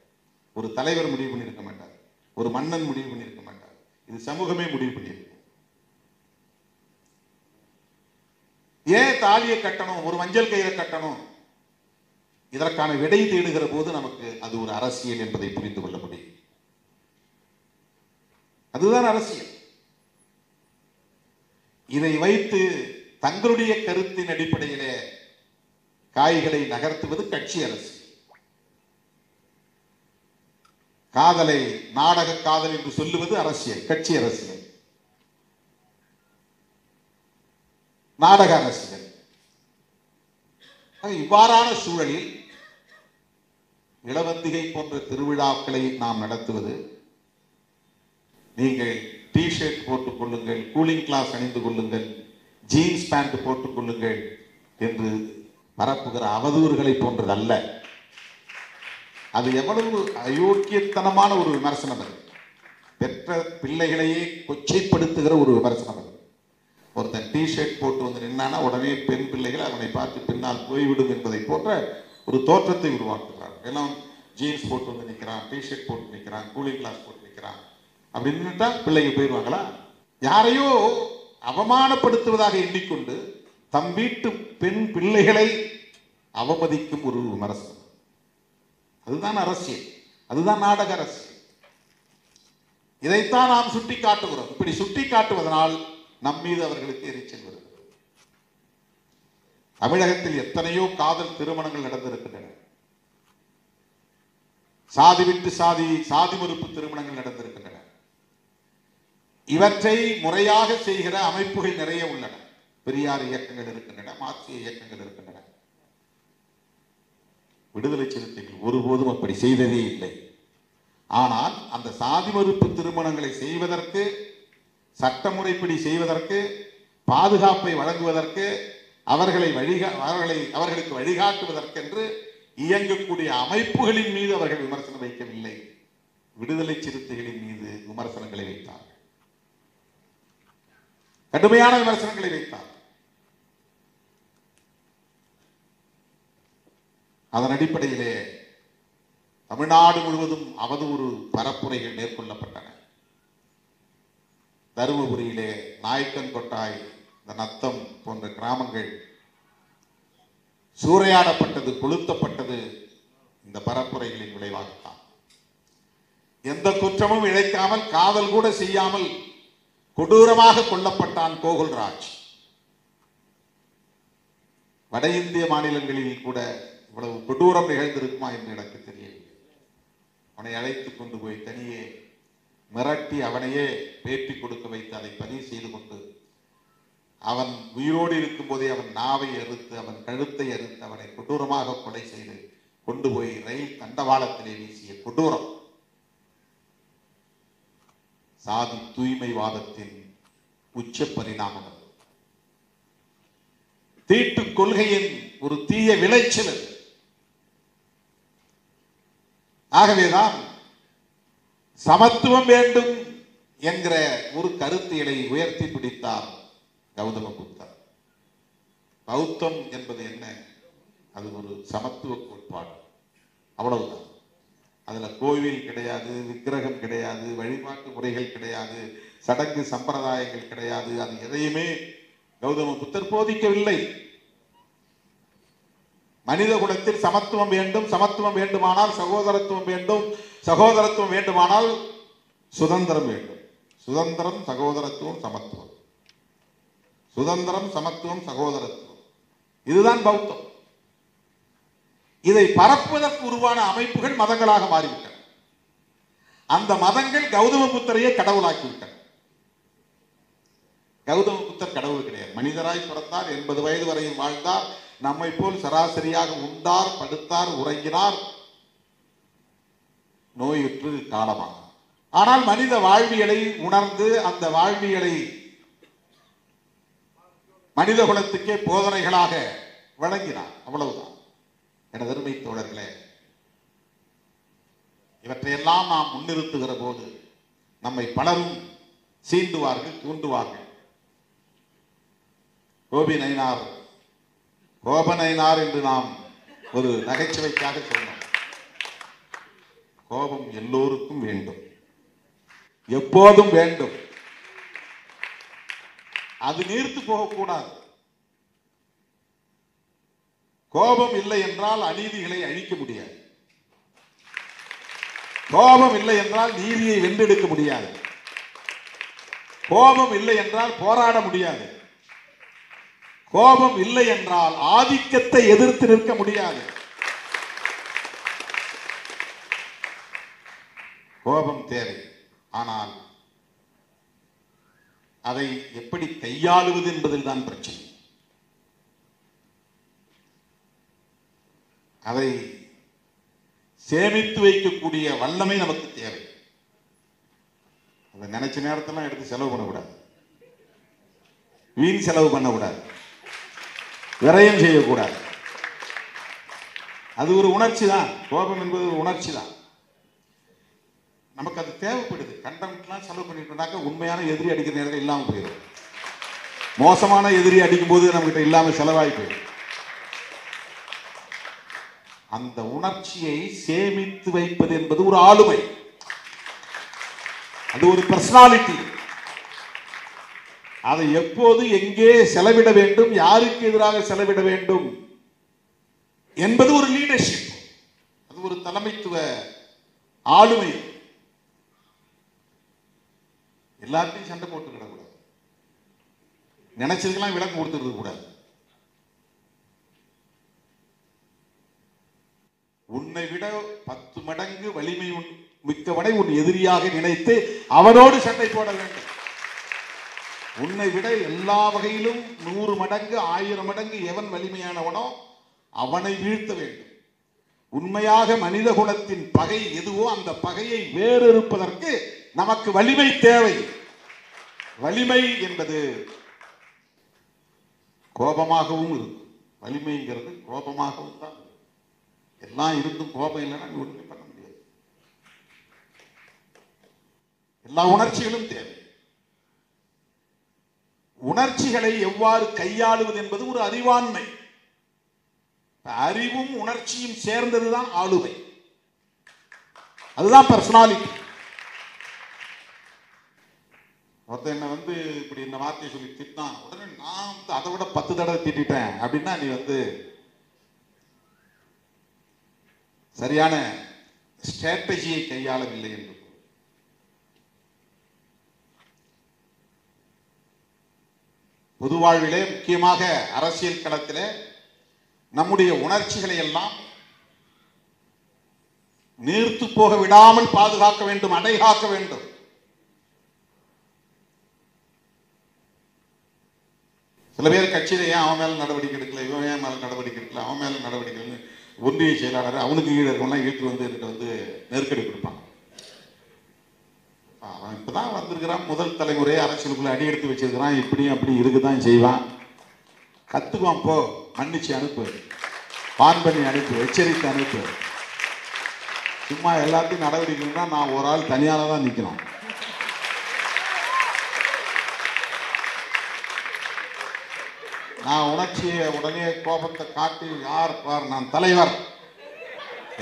ஒரு தலைவர் முடிவு பண்ணியிருக்க மாட்டார், ஒரு மன்னன் முடிவு பண்ணியிருக்க மாட்டார், இது சமூகமே முடிவு பண்ணியிருக்கு. ஏன் தாலியை கட்டணும், ஒரு மஞ்சள் கயிறை கட்டணும்? இதற்கான விடை தேடுகிற போது நமக்கு அது ஒரு அரசியல் என்பதை புரிந்து கொள்ள முடியும். அதுதான் அரசியல். இதை வைத்து தங்களுடைய கருத்தின் அடிப்படையிலே காய்களை நகர்த்துவது கட்சி அரசியல். காதலை நாடக காதல் என்று சொல்லுவது அரசியல், கட்சி அரசியல், நாடக அரசியல். இவ்வாறான சூழலில் இளவந்திகை போன்ற திருவிழாக்களை நாம் நடத்துவது, நீங்கள் டிஷர்ட் போட்டுக் கொள்ளுங்கள், கூலிங் கிளாஸ் அணிந்து கொள்ளுங்கள், ஜீன்ஸ் பேண்ட் போட்டுக் கொள்ளுங்கள் என்று பரப்புகிற அவதூறுகளை போன்றது அல்ல. அது எவ்வளவு அயோக்கியத்தனமான ஒரு விமர்சனம். அது பெற்ற பிள்ளைகளையே கொச்சைப்படுத்துகிற ஒரு விமர்சனம். அது ஒருத்தன் டிஷர்ட் போட்டு வந்து நின்னானா உடனே பெண் பிள்ளைகள் அவனை பார்த்து பின்னால் போய்விடும் என்பதை போன்ற ஒரு தோற்றத்தை உருவாக்குகிறார். எல்லாம் ஜீன்ஸ் போட்டு வந்து நிற்கிறான், டிஷர்ட் போட்டு நிற்கிறான், கூலிங் கிளாஸ் போட்டு நிற்கிறான் அப்படின்னுட்டா பிள்ளைங்க போயிடுவாங்களா? யாரையோ அவமானப்படுத்துவதாக எண்ணிக்கொண்டு தம் வீட்டு பெண் பிள்ளைகளை அவமதிக்கும் ஒரு விமர்சனம். அதுதான் அரசியல், அதுதான் நாடக அரசியல். இதைத்தான் நாம் சுட்டி காட்டுகிறோம். இப்படி சுட்டி காட்டுவதனால் நம் மீது அவர்களுக்கு எரிச்சல் வருகிறது. தமிழகத்தில் எத்தனையோ காதல் திருமணங்கள் நடந்திருக்கின்றன. சாதி விட்டு சாதி, சாதி மறுப்பு திருமணங்கள் நடந்திருக்கின்றன. இவற்றை முறையாக செய்கிற அமைப்புகள் நிறைய உள்ளன. பெரியார் இயக்கங்கள் இருக்கின்றன, மார்க்சிய இயக்கங்கள் இருக்கின்றன. விடுதலை சிறுத்தைகள் ஒருபோதும் அப்படி செய்ததே இல்லை. ஆனால் அந்த சாதி மறுப்பு திருமணங்களை செய்வதற்கு, சட்டமுறைப்படி செய்வதற்கு, பாதுகாப்பை வழங்குவதற்கு, அவர்களுக்கு வழிகாட்டுவதற்கென்று இயங்கக்கூடிய அமைப்புகளின் மீது அவர்கள் விமர்சனம் வைக்கவில்லை. விடுதலை சிறுத்தைகளின் மீது விமர்சனங்களை வைத்தார்கள், கடுமையான விமர்சனங்களை வைத்தார். அதன் அடிப்படையிலே தமிழ்நாடு முழுவதும் அவதூறு பரப்புரைகள் மேற்கொள்ளப்பட்டன. தருமபுரியிலே நாயக்கன்கொட்டாய், இந்த நத்தம் போன்ற கிராமங்கள் சூறையாடப்பட்டது, கொளுத்தப்பட்டது இந்த பரப்புரைகளின் விளைவாகத்தான். எந்த குற்றமும் இழைக்காமல், காதல் கூட செய்யாமல் கொடூரமாக கொல்லப்பட்டான் கோகுல்ராஜ். வட இந்திய மாநிலங்களில் கூட இவ்வளவு கொடூரம் நிகழ்ந்திருக்குமா என்று எனக்கு தெரியவில்லை. அவனை அழைத்துக் கொண்டு போய் தனியே மிரட்டி அவனையே பேட்டி கொடுக்க வைத்து அதை பதிவு செய்து கொண்டு அவன் உயிரோடு இருக்கும் போதே அவன் நாவை அறுத்து அவன் கழுத்தை அறுத்து அவனை கொடூரமாக கொலை செய்து கொண்டு போய் ரயில் தண்டவாளத்திலே வீசிய கொடூரம் சாதி தூய்மைவாதத்தின் உச்ச பரிணாமம். தீட்டு கொள்கையின் ஒரு தீய விளைச்சல். ஆகவேதான் சமத்துவம் வேண்டும் என்கிற ஒரு கருத்தியலை உயர்த்தி பிடித்தார் கௌதம புத்தர். பௌத்தம் என்பது என்ன? அது ஒரு சமத்துவ கோட்பாடு, அவ்வளவுதான். அதுல கோவில் கிடையாது, விக்கிரகம் கிடையாது, வழிபாட்டு முறைகள் கிடையாது, சடங்கு சம்பிரதாயங்கள் கிடையாது. அது எதையுமே கௌதம புத்தர் போதிக்கவில்லை. மனித குலத்தில் சமத்துவம் வேண்டும், சமத்துவம் வேண்டுமானால் சகோதரத்துவம் வேண்டும், சகோதரத்துவம் வேண்டுமானால் சுதந்திரம் வேண்டும். சுதந்திரம், சகோதரத்துவம், சமத்துவம். சுதந்திரம், சமத்துவம், சகோதரத்துவம், இதுதான் பௌத்தம். இதை பரப்புவதற்கு உருவான அமைப்புகள் மதங்களாக மாறிவிட்டன. அந்த மதங்கள் கௌதம புத்தரையே கடவுளாக்கிவிட்டன. கௌதம புத்தர் கடவுள் கிடையாது. மனிதராய் பிறந்தார், 80 வயது வரையில் வாழ்ந்தார், நம்மை போல் சராசரியாக உண்டார், படுத்தார், உறங்கினார், நோயுற்று காலமானார். ஆனால் மனித வாழ்வியலை உணர்ந்து அந்த வாழ்வியலை மனித குலத்துக்கே போதனைகளாக வழங்கினார், அவ்வளவுதான். எனது அருமை தோழர்களே, இவற்றையெல்லாம் நாம் முன்னிறுத்துகிற போது நம்மை பலரும் சீண்டுவார்கள், தூண்டுவார்கள். கோபநயினார் என்று நாம் ஒரு நகைச்சுவைக்காக சொன்னோம். கோபம் எல்லோருக்கும் வேண்டும், எப்போதும் வேண்டும். அது நீர்த்து போகக்கூடாது. கோபம் இல்லை என்றால் அநீதிகளை அழிக்க முடியாது. கோபம் இல்லை என்றால் நீதியை வென்றெடுக்க முடியாது. கோபம் இல்லை என்றால் போராட முடியாது. கோபம் இல்லை என்றால் ஆதிக்கத்தை எதிர்த்து நிற்க முடியாது. கோபம் தேவை. ஆனால் அதை எப்படி கையாளுவது என்பதில் தான் பிரச்சனை. அதை சேமித்து வைக்கக்கூடிய வல்லமை நமக்கு தேவை. அதை நினைச்ச நேரத்தெல்லாம் எடுத்து செலவு பண்ணக்கூடாது, வீண் செலவு பண்ணக்கூடாது, விரயம் செய்யக்கூடாது. அது ஒரு உணர்ச்சி தான். கோபம் என்பது ஒரு உணர்ச்சி தான். நமக்கு அது தேவைப்படுது. கண்டம்லாம் செலவு பண்ணிட்டோம்னாக்க உண்மையான எதிரி அடிக்கிற நேரத்தில் இல்லாமல் போயிடும். மோசமான எதிரி அடிக்கும் போது நம்மகிட்ட இல்லாமல் செலவாகி போயிடும். அந்த உணர்ச்சியை சேமித்து வைப்பது என்பது ஒரு ஆளுமை, அது ஒரு பர்சனாலிட்டி. அதை எப்போது எங்கே செலவிட வேண்டும், யாருக்கு எதிராக செலவிட வேண்டும் என்பது ஒரு லீடர்ஷிப், அது ஒரு தலைமைத்துவ ஆளுமை. எல்லாத்தையும் சண்டை போட்டு விடக்கூடாது, நினைச்சதுக்கெல்லாம் விளக்கம் கொடுத்துருக்க கூடாது. உன்னை விட 10 மடங்கு வலிமை மிக்கவனை உன் எதிரியாக நினைத்து அவனோடு சண்டை போட வேண்டும். உன்னை விட எல்லா வகையிலும் 100 மடங்கு 1000 மடங்கு எவன் வலிமையானவனோ அவனை வீழ்த்த வேண்டும். உண்மையாக மனித குலத்தின் பகை எதுவோ அந்த பகையை வேறறுப்பதற்கு நமக்கு வலிமை தேவை. வலிமை என்பது கோபமாகவும் இருக்கும். வலிமைங்கிறது கோபமாகவும் தான். எல்லாம் இருந்தும் கோபம் இல்லைன்னா ஒன்றுமே பண்ண முடியாது. எல்லா உணர்ச்சிகளும் தேவை. உணர்ச்சிகளை எவ்வாறு கையாளுவது என்பது ஒரு அறிவாண்மை. அறிவும் உணர்ச்சியும் சேர்ந்ததுதான் ஆளுமை. அதுதான் பர்சனாலிட்டி. ஒருத்தர் என்ன இப்படி இந்த வார்த்தையை சொல்லி திட்டான், உடனே நான் அதை விட 10 தடவை திட்டேன் அப்படின்னா நீ சரியான ஸ்ட்ராட்டஜியை கையாளவில்லை என்று. பொது வாழ்விலே முக்கியமாக அரசியல் களத்திலே நம்முடைய உணர்ச்சிகளை எல்லாம் நீர்த்து போக விடாமல் பாதுகாக்க வேண்டும், அடைகாக்க வேண்டும். சில பேர் கட்சியில ஏன் அவன் மேல நடவடிக்கை எடுக்கல, இவன் ஏன் மேல நடவடிக்கை எடுக்கல, அவன் மேல நடவடிக்கை எடுக்கல, ஒன்றிய செயலாளர் அவனுக்கு கீழே இருக்கவங்களாம் இழுத்து நெருக்கடி கொடுப்பாங்க. அவன் இப்பதான் வந்திருக்கிறான், முதல் தலைமுறை அரசியலுக்குள்ள அடி எடுத்து வச்சிருக்கிறான், இப்படியும் அப்படி இருக்குதான் செய்வான். கத்துக்குவான், போ மன்னிச்சு அனுப்பு, பான் பண்ணி அனுப்பு, எச்சரித்து அனுப்பு. சும்மா எல்லாத்தையும் நடவடிக்கைன்னா நான் ஒரு ஆள் தனியால தான் நிற்கணும். நான் உணர்ச்சியை உடனே கோபத்தை காட்டி யார் பார் நான் தலைவர்,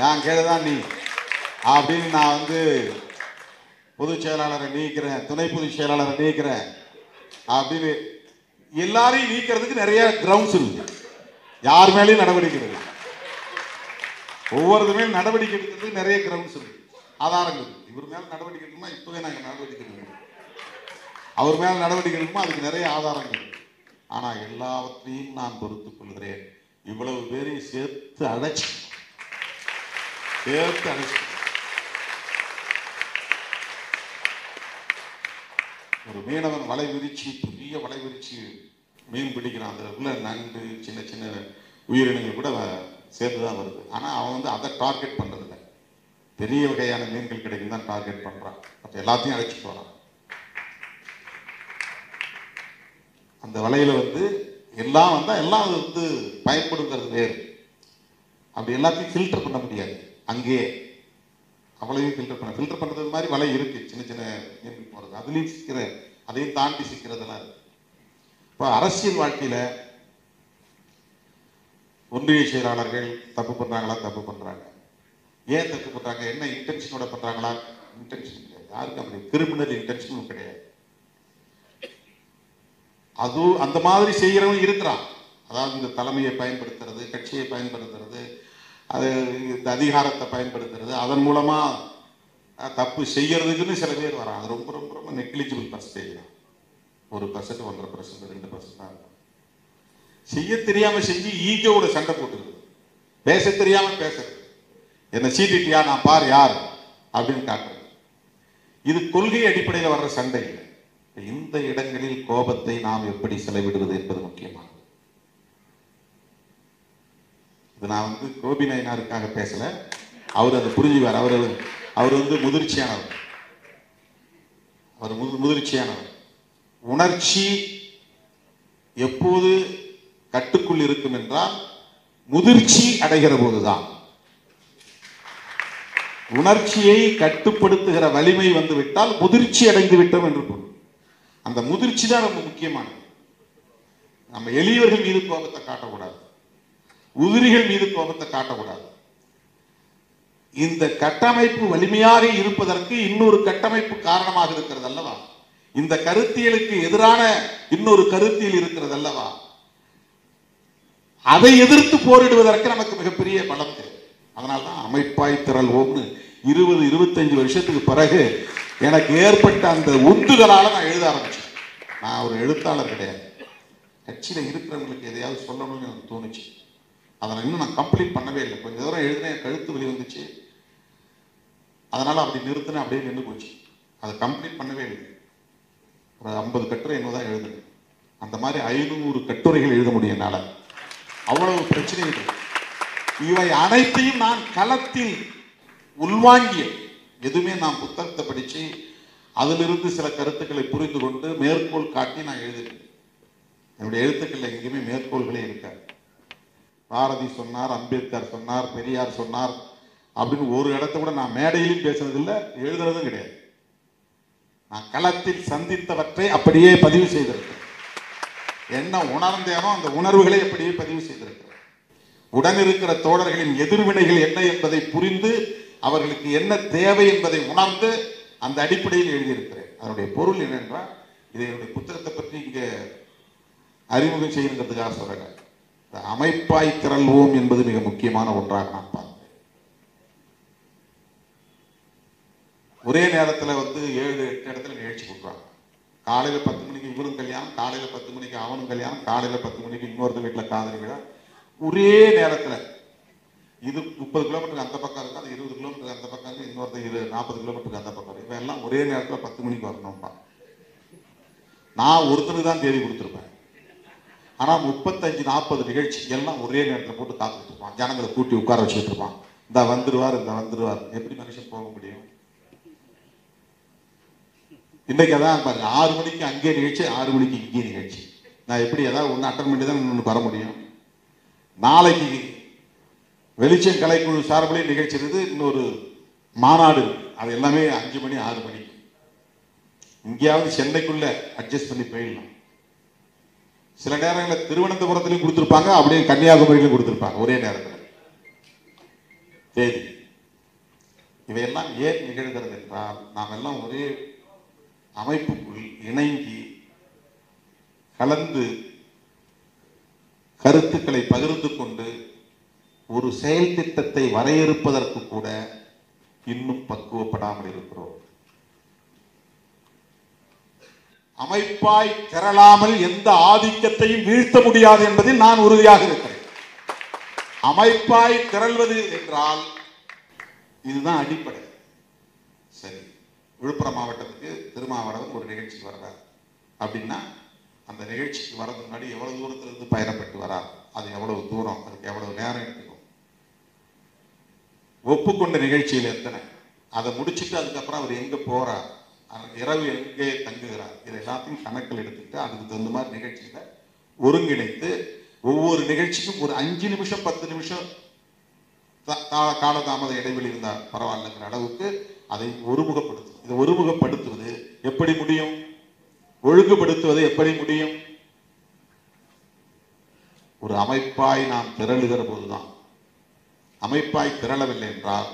என் கேடுதான் நீ அப்படின்னு நான் பொதுச் செயலாளரை நீக்கிறேன், துணை பொதுச் செயலாளரை நீக்கிறேன் அப்படின்னு எல்லாரையும் நீக்கிறதுக்கு நிறைய கிரவுண்ட்ஸ் இருக்கு. யார் மேலேயும் நடவடிக்கை எடுக்கலாம், ஒவ்வொருத்தருமே நடவடிக்கை எடுக்கிறதுக்கு நிறைய கிரவுண்ட்ஸ் இருக்கு, ஆதாரங்கள் இருக்கு. இவர் மேல நடவடிக்கை எடுக்கணுமா, இப்பவே நாங்கள் நடவடிக்கை எடுக்கணும். அவர் மேல நடவடிக்கை எடுக்கணுமா, அதுக்கு நிறைய ஆதாரங்கள் இருக்கு. ஆனா எல்லாவற்றையும் நான் பொறுத்துக் கொள்கிறேன். இவ்வளவு பேரையும் சேர்த்து அழைச்சு ஒரு மீனவன் வலை விரிச்சு, பெரிய வலை விரிச்சு மீன் பிடிக்கிறான். அந்த உள்ள நண்டு, சின்ன சின்ன உயிரினங்கள் கூட சேர்ந்துதான் வருது. ஆனா அவன் அதை டார்கெட் பண்றதில்லை, பெரிய வகையான மீன்கள் கிடைக்கும் தான் டார்கெட் பண்றான். அப்ப எல்லாத்தையும் அழைச்சிட்டு வரான். அந்த வலையில எல்லாம் எல்லாம் பயன்படுங்கிறது வேறு. அப்படி எல்லாத்தையும் ஃபில்டர் பண்ண முடியாது. அங்கேயே அவ்வளவையும் ஃபில்டர் பண்றது மாதிரி வலை இருக்கு, சின்ன சின்ன மீன்கள் போறது, அதுலயும் சிக்கிற, அதையும் தாண்டி சிக்கிறதெல்லாம் இருக்கு. இப்போ அரசியல் வாழ்க்கையில ஒன்றிய செயலாளர்கள் தப்பு பண்றாங்களா? தப்பு பண்றாங்க. ஏன் தப்பு பண்றாங்க? என்ன இன்டென்ஷனோட பண்றாங்களா? இன்டென்ஷன் கிடையாது. யாருக்கும் அப்படி கிரிமினல் இன்டென்ஷனும் கிடையாது. அது அந்த மாதிரி செய்கிறவங்க இருக்கிறான். அதாவது இந்த தலைமையை பயன்படுத்துறது, கட்சியை பயன்படுத்துறது, அது இந்த அதிகாரத்தை பயன்படுத்துறது, அதன் மூலமா தப்பு செய்யறதுக்குன்னு சில பேர் வரான். அது ரொம்ப ரொம்ப ரொம்ப நெக்லிஜிபிள் பர்சன்டேஜ் தான். 1%, 1.5%, 2% தான் இருக்கும். செய்ய தெரியாம செஞ்சு ஈகோட சண்டை போட்டுருது, பேச தெரியாம பேசுறது, என்ன சீட்டிட்டியா நான் பார் யார் அப்படின்னு காட்டுறது. இது கொள்கை அடிப்படையில் வர்ற சண்டை இல்லை. இந்த இடங்களில் கோபத்தை நாம் எப்படி செலவிடுவது என்பது முக்கியமானது. இது நான் கோபி நாயனாருக்காக பேசல, அவர் அதை புரிஞ்சுவார். அவர் முதிர்ச்சியானவர். அவர் முதிர்ச்சியானவர். உணர்ச்சி எப்போது கட்டுக்குள் இருக்கும் என்றால் முதிர்ச்சி அடைகிற போதுதான். உணர்ச்சியை கட்டுப்படுத்துகிற வலிமை வந்துவிட்டால் முதிர்ச்சி அடைந்து விட்டோம் என்று பொருள். அந்த முதிர்ச்சி தான் ரொம்ப முக்கியமானது. நம்ம எளியவர்கள் மீது கோபத்தை காட்டக்கூடாது, உதிரிகள் மீது கோபத்தை காட்டக்கூடாது. இந்த கட்டமைப்பு வலிமையாக இருப்பதற்கு இன்னொரு கட்டமைப்பு காரணமாக இருக்கிறது அல்லவா? இந்த கருத்தியலுக்கு எதிரான இன்னொரு கருத்தியல் இருக்கிறது அல்லவா? அதை எதிர்த்து போரிடுவதற்கு நமக்கு மிகப்பெரிய பலம் தேவை. அதனால்தான் அமைப்பாய் திரள்வோம்னு 20-25 வருஷத்துக்கு பிறகு எனக்கு ஏற்பட்ட அந்த உந்துதலால நான் எழுத ஆரம்பிச்சேன். நான் ஒரு எழுத்தாளர் கிடையாது. கட்சியில இருக்கிறவங்களுக்கு எதையாவது சொல்லணும்னு எனக்கு தோணுச்சு. அதை இன்னும் நான் கம்ப்ளீட் பண்ணவே இல்லை. கொஞ்சம் தூரம் எழுதினேன், கழுத்து வலி வந்துச்சு, அதனால அப்படி நிறுத்தினேன், அப்படியே நின்று போச்சு. அதை கம்ப்ளீட் பண்ணவே இல்லை. ஒரு 50 கட்டுரை என்னதான் எழுதுனேன். அந்த மாதிரி 500 கட்டுரைகள் எழுத முடியும் என்னால. அவ்வளவு பிரச்சனைகள். இவை அனைத்தையும் நான் களத்தில் உள்வாங்கிய, எதுவுமே நான் புத்தகத்தை படிச்சு அதிலிருந்து சில கருத்துக்களை புரிந்து கொண்டு மேற்கோள் காட்டி நான் எழுதுகிறேன். என்னுடைய எழுத்துக்கள் எங்கேயுமே மேற்கோள்களே இருக்காது. பாரதி சொன்னார், அம்பேத்கர் சொன்னார், பெரியார் சொன்னார் அப்படின்னு ஒரு இடத்த கூட நான் மேடையிலும் பேசுனதில்லை, எழுதுறதும் கிடையாது. நான் களத்தில் சந்தித்தவற்றை அப்படியே பதிவு செய்திருக்கிறேன். என்ன உணர்ந்தேனோ அந்த உணர்வுகளை அப்படியே பதிவு செய்திருக்கிறேன். உடன் இருக்கிற தோழர்களின் எதிர்வினைகள் என்ன என்பதை புரிந்து அவர்களுக்கு என்ன தேவை என்பதை உணர்ந்து அந்த அடிப்படையில் எழுதியிருக்கிறேன். அதனுடைய பொருள் என்னென்றால், இதை என்னுடைய புத்தகத்தை பற்றி இங்கே அறிமுகம் செய்யணுங்கிறதுக்காக சொல்றேன். அமைப்பாய் திரள்வோம் என்பது மிக முக்கியமான ஒன்றாக நான் பார்க்கிறேன். ஒரே நேரத்தில் 7-8 இடத்துல நிகழ்ச்சி கொடுக்குறாங்க. காலையில் 10 மணிக்கு இவரும் கல்யாணம், காலையில் 10 மணிக்கு அவனும் கல்யாணம், காலையில் 10 மணிக்கு இன்னொருத்த வீட்டில் காதலி விழா. ஒரே நேரத்தில் இது 30 கிலோமீட்டருக்கு அந்த பக்கம் இருக்கு, அது 20 கிலோமீட்டருக்கு அந்த பக்கம் இருக்கு, இன்னொருத்த 40 கிலோமீட்டருக்கு அந்த பக்கம் இருக்கு. இவன் எல்லாம் ஒரே நேரத்தில் 10 மணிக்கு வரணும்பா. நான் ஒருத்தருக்கு தான் தேதி கொடுத்துருப்பேன். ஆனால் 35-40 நிகழ்ச்சி எல்லாம் ஒரே நேரத்தில் போட்டு காத்துட்டு இருப்பான். ஜனங்களை கூட்டி உட்கார வச்சுட்டு இருப்பான். இந்த வந்துடுவார். எப்படி மனுஷன் போக முடியும்? இன்னைக்கு அதான் பாருங்க, 6 மணிக்கு அங்கே நிகழ்ச்சி, 6 மணிக்கு இங்கே நிகழ்ச்சி. நான் எப்படி ஏதாவது ஒன்று அட்டன் பண்ணி தான் இன்னொன்று வர முடியும்? நாளைக்கு வெளிச்சம் கலைக்குழு சார்பிலே நிகழ்ச்சி இருக்குது, இன்னொரு மாநாடு. அது எல்லாமே 5 மணி 6 மணிக்கு. இங்கேயாவது சென்னைக்குள்ள அட்ஜஸ்ட் பண்ணி போயிடலாம். சில நேரங்களில் திருவனந்தபுரத்திலையும் கொடுத்துருப்பாங்க, அப்படியே கன்னியாகுமரியிலும் கொடுத்துருப்பாங்க ஒரே நேரத்தில் தேதி. இவையெல்லாம் ஏன் நிகழ்கிறது என்றால், நாம் எல்லாம் ஒரே அமைப்புக்குள் இணங்கி கலந்து கருத்துக்களை பகிர்ந்து கொண்டு ஒரு செயல் திட்டத்தை வரையறுப்பதற்கு கூட இன்னும் பக்குவப்படாமல் இருக்கிறோம். அமைப்பாய் திரளாமல் எந்த ஆதிக்கத்தையும் வீழ்த்த முடியாது என்பதில் நான் உறுதியாக இருக்கிறேன். அமைப்பாய் திரள்வது என்றால் இதுதான் அடிப்படை. சரி, விழுப்புரம் மாவட்டத்துக்கு திருமாவளவன் ஒரு நிகழ்ச்சிக்கு வர்றார் அப்படின்னா, அந்த நிகழ்ச்சிக்கு வரதுக்கு முன்னாடி எவ்வளவு தூரத்திலிருந்து பயணப்பட்டு வரார், அது எவ்வளவு தூரம், அதுக்கு எவ்வளவு நேரம் எடுத்துக்கும், ஒப்புக்கொண்ட நிகழ்ச்சியில் எத்தனை, அதை முடிச்சுட்டு அதுக்கப்புறம் அவர் எங்க போறார், இரவு எங்கே தங்குகிறார், இது எல்லாத்தையும் கணக்கில் எடுத்துக்கிட்டு அதுக்கு தகுந்த மாதிரி நிகழ்ச்சிகளை ஒருங்கிணைத்து ஒவ்வொரு நிகழ்ச்சிக்கும் ஒரு 5 நிமிஷம் 10 நிமிஷம் காலதாமத இடைவெளி இருந்தால் பரவாயில்லைங்கிற அளவுக்கு அதை ஒருமுகப்படுத்தும். இதை ஒருமுகப்படுத்துவது எப்படி முடியும்? ஒழுங்குபடுத்துவது எப்படி முடியும்? ஒரு அமைப்பாய் நாம் திரளுகிற போதுதான். அமைப்பாய் திரளவில்லை என்றால்,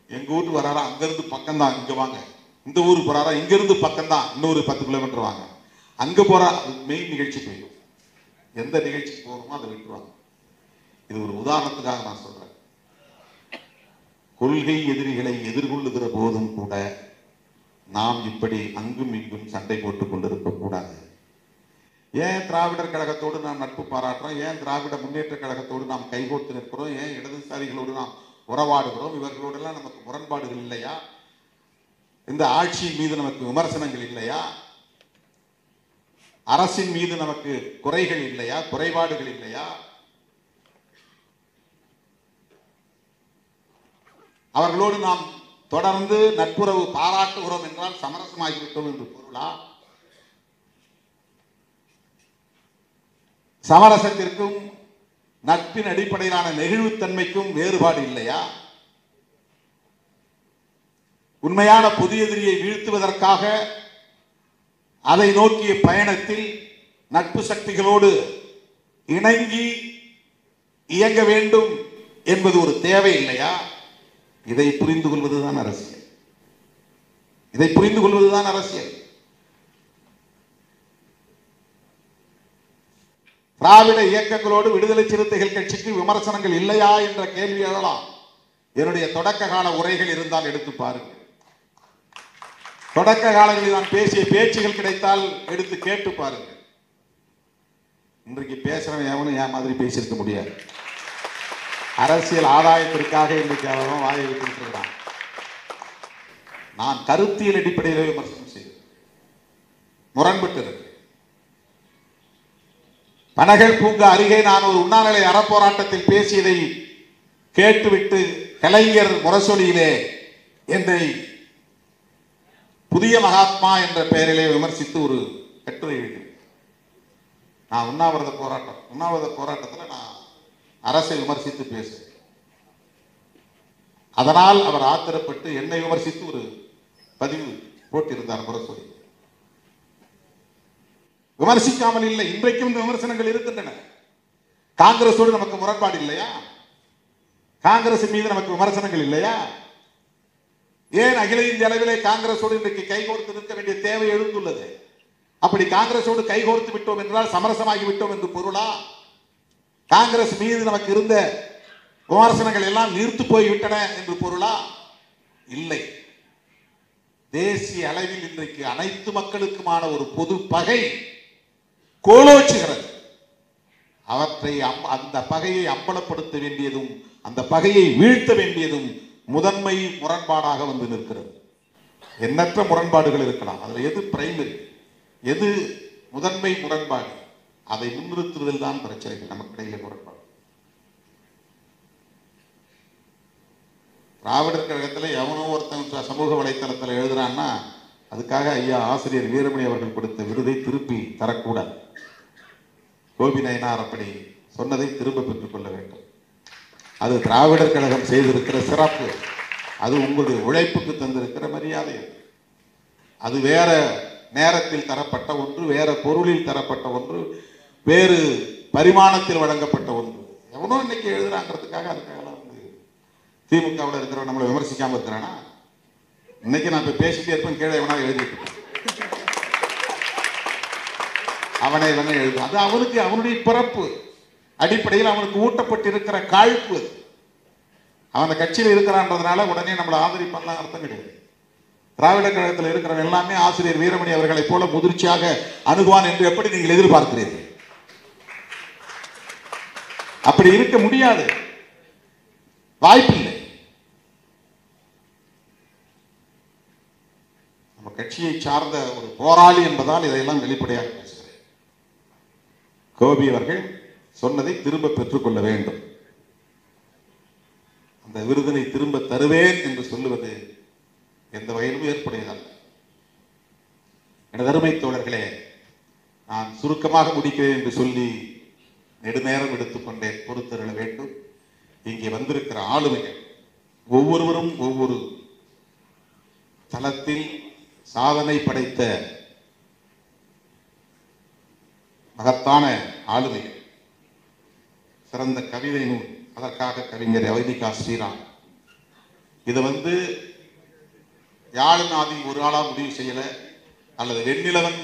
எங்க ஊருக்கு வராரா, அங்கிருந்து பக்கம்தான், இங்க வாங்க. இந்த ஊருக்கு போறாரா, இங்கிருந்து பக்கம்தான், இன்னொரு 10 கிலோமீட்டர் வாங்க. அங்க போறா, மெயின் நிகழ்ச்சி போயிடும். எந்த நிகழ்ச்சிக்கு போகணுமோ அதை விட்டுருவாங்க. இது ஒரு உதாரணத்துக்காக நான் சொல்றேன். கொள்கை எதிரிகளை எதிர்கொள்ளுகிற போதும் கூட நாம் இப்படி அங்கும் இங்கும் சண்டை போட்டுக் கொண்டிருக்க கூடாது. ஏன் திராவிடர் கழகத்தோடு நாம் நட்பு பாராட்டுறோம், ஏன் திராவிட முன்னேற்ற கழகத்தோடு நாம் கைகோர்த்து நிற்கிறோம், ஏன் இடதுசாரிகளோடு நாம் உறவாடுகிறோம், இவர்களோடு எல்லாம் நமக்கு முரண்பாடுகள் இல்லையா, இந்த ஆட்சியின் மீது நமக்கு விமர்சனங்கள் இல்லையா, அரசின் மீது நமக்கு குறைகள் இல்லையா, குறைபாடுகள் இல்லையா? அவர்களோடு நாம் தொடர்ந்து நட்புறவு பாராட்டுகிறோம் என்றால் சமரசமாகிவிட்டோம் என்று பொருளா? சமரசத்திற்கும் நட்பின் அடிப்படையிலான நெகிழ்வுத்தன்மைக்கும் வேறுபாடு இல்லையா? உண்மையான பொது எதிரியை வீழ்த்துவதற்காக அதை நோக்கிய பயணத்தில் நட்பு சக்திகளோடு இணங்கி இயங்க வேண்டும் என்பது ஒரு தேவை இல்லையா? இதை புரிந்து கொள்வதுதான் அரசியல். இதை புரிந்து கொள்வதுதான் அரசியல். திராவிட இயக்கங்களோடு விடுதலை சிறுத்தைகள் கட்சிக்கு விமர்சனங்கள் இல்லையா என்ற கேள்வி எழலாம். என்னுடைய தொடக்க கால உரைகள் இருந்தால் எடுத்து பாருங்கள். தொடக்க காலங்களில் நான் பேசிய பேச்சுகள் கிடைத்தால் எடுத்து கேட்டு பாருங்கள். இன்றைக்கு பேசுறவன் எவனும் என் மாதிரி பேசியிருக்க முடியாது. அரசியல் ஆதாயத்திற்காக இன்றைக்கு அவன் வாயை விட்டுருக்கிறான். நான் கருத்தியல் அடிப்படையில் விமர்சனம் செய்தேன், முரண்பட்டு இருக்கு. பனகல் பூங்கா அருகே நான் ஒரு உண்ணாநிலை அறப்போராட்டத்தில் பேசியதை கேட்டுவிட்டு கலைஞர் முரசொலியிலே என்னை புதிய மகாத்மா என்ற பெயரிலே விமர்சித்து ஒரு கட்டுரை எழுதினேன். நான் உண்ணாவிரத போராட்டத்தில் நான் அரசை விமர்சித்து பேசுறேன். அதனால் அவர் ஆத்திரப்பட்டு என்னை விமர்சித்து ஒரு பதிவு போட்டிருந்தார் முரசொலி. விமர்சிக்காமல் இல்லை, இன்றைக்கும் இந்த விமர்சனங்கள் இருக்கின்றன. காங்கிரஸோடு நமக்கு முரண்பாடு இல்லையா? காங்கிரஸ் மீது நமக்கு விமர்சனங்கள் இல்லையா? ஏன் அகில இந்திய அளவிலே காங்கிரஸோடு இன்றைக்கு கைகோர்த்து நிற்க வேண்டிய தேவை எழுந்துள்ளது? அப்படி காங்கிரஸோடு கைகோர்த்து விட்டோம் என்றால் சமரசமாகி விட்டோம் என்று பொருளா? காங்கிரஸ் மீது நமக்கு இருந்த விமர்சனங்கள் எல்லாம் நீர்த்து போய்விட்டன என்று பொருளா? இல்லை. தேசிய அளவில் இன்றைக்கு அனைத்து மக்களுக்குமான ஒரு பொது பகை கோலோச்சுகிறது. அவற்றை அந்த பகையை அம்பலப்படுத்த வேண்டியதும் அந்த பகையை வீழ்த்த வேண்டியதும் முதன்மை முரண்பாடாக வந்து நிற்கிறது. எண்ணற்ற முரண்பாடுகள் இருக்கலாம். அதுல எது பிரைமரி, எது முதன்மை முரண்பாடு, அதை முன்னிறுத்துவதில் தான் பிரச்சனை. நமக்கு இடையில முரண்பாடு. திராவிடர் கழகத்தில் எவனோ ஒருத்தன் சமூக வலைத்தளத்தில் எழுதுறான்னா அதுக்காக ஐயா ஆசிரியர் வீரமணி அவர்கள் கொடுத்த விருதை திருப்பி தரக்கூடாது. கோபி நயினார் அப்படி சொன்னதை திரும்ப பெற்றுக் கொள்ள வேண்டும். அது திராவிடர் கழகம் செய்திருக்கிற சிறப்பு. அது உங்களுடைய உழைப்புக்கு தந்திருக்கிற மரியாதை. அது வேற நேரத்தில் தரப்பட்ட ஒன்று, வேற பொருளில் தரப்பட்ட ஒன்று, வேறு பரிமாணத்தில் வழங்கப்பட்ட ஒன்று. எவனோ இன்னைக்கு எழுதுறாங்கிறதுக்காக அதுக்காக திமுகவில் இருக்கிறவன் நம்மளை விமர்சிக்காம இருக்கிறானா? இன்னைக்கு நான் இப்ப பேசிட்டே இருப்பேன், கீழே எவனா எழுதிட்டு அவனை எழுது. அது அவனுக்கு அவனுடைய பிறப்பு அடிப்படையில் அவனுக்கு ஊட்டப்பட்டிருக்கிற காழ்ப்பு. அவன் கட்சியில் இருக்கிறான்றதுனால உடனே நம்மளை ஆதரிப்பான்லாம் அர்த்தம் கிடையாது. திராவிட கழகத்தில் இருக்கிறவன் எல்லாமே ஆசிரியர் வீரமணி அவர்களை போல முதிர்ச்சியாக அணுகுவான் என்று எப்படி நீங்கள் எதிர்பார்க்கிறீர்கள்? அப்படி இருக்க முடியாது, வாய்ப்பில்லை. நம்ம கட்சியை சார்ந்த ஒரு போராளி என்பதால் இதையெல்லாம் வெளிப்படையாக பேசுகிறேன். கோபி அவர்கள் சொன்னதை திரும்ப பெற்றுக்கொள்ள வேண்டும். அந்த விருதினை திரும்ப தருவேன் என்று சொல்லுவது எந்த வகையிலும் ஏற்புடையதல்ல. எனது அருமை தோழர்களே, நான் சுருக்கமாக முடிக்கிறேன் என்று சொல்லி நெடுநேரம் எடுத்துக்கொண்டேன், பொறுத்தருள வேண்டும். இங்கே வந்திருக்கிற ஆளுமைகள் ஒவ்வொருவரும் ஒவ்வொரு தளத்தில் சாதனை படைத்த மகத்தான ஆளுமைகள். சிறந்த கவிதை நூல், அதற்காக கவிஞர் அவதிகா ஸ்ரீராம். இதை யாழுநாதி ஒரு ஆளா முடிவு செய்யல, அல்லது வெண்ணிலவன்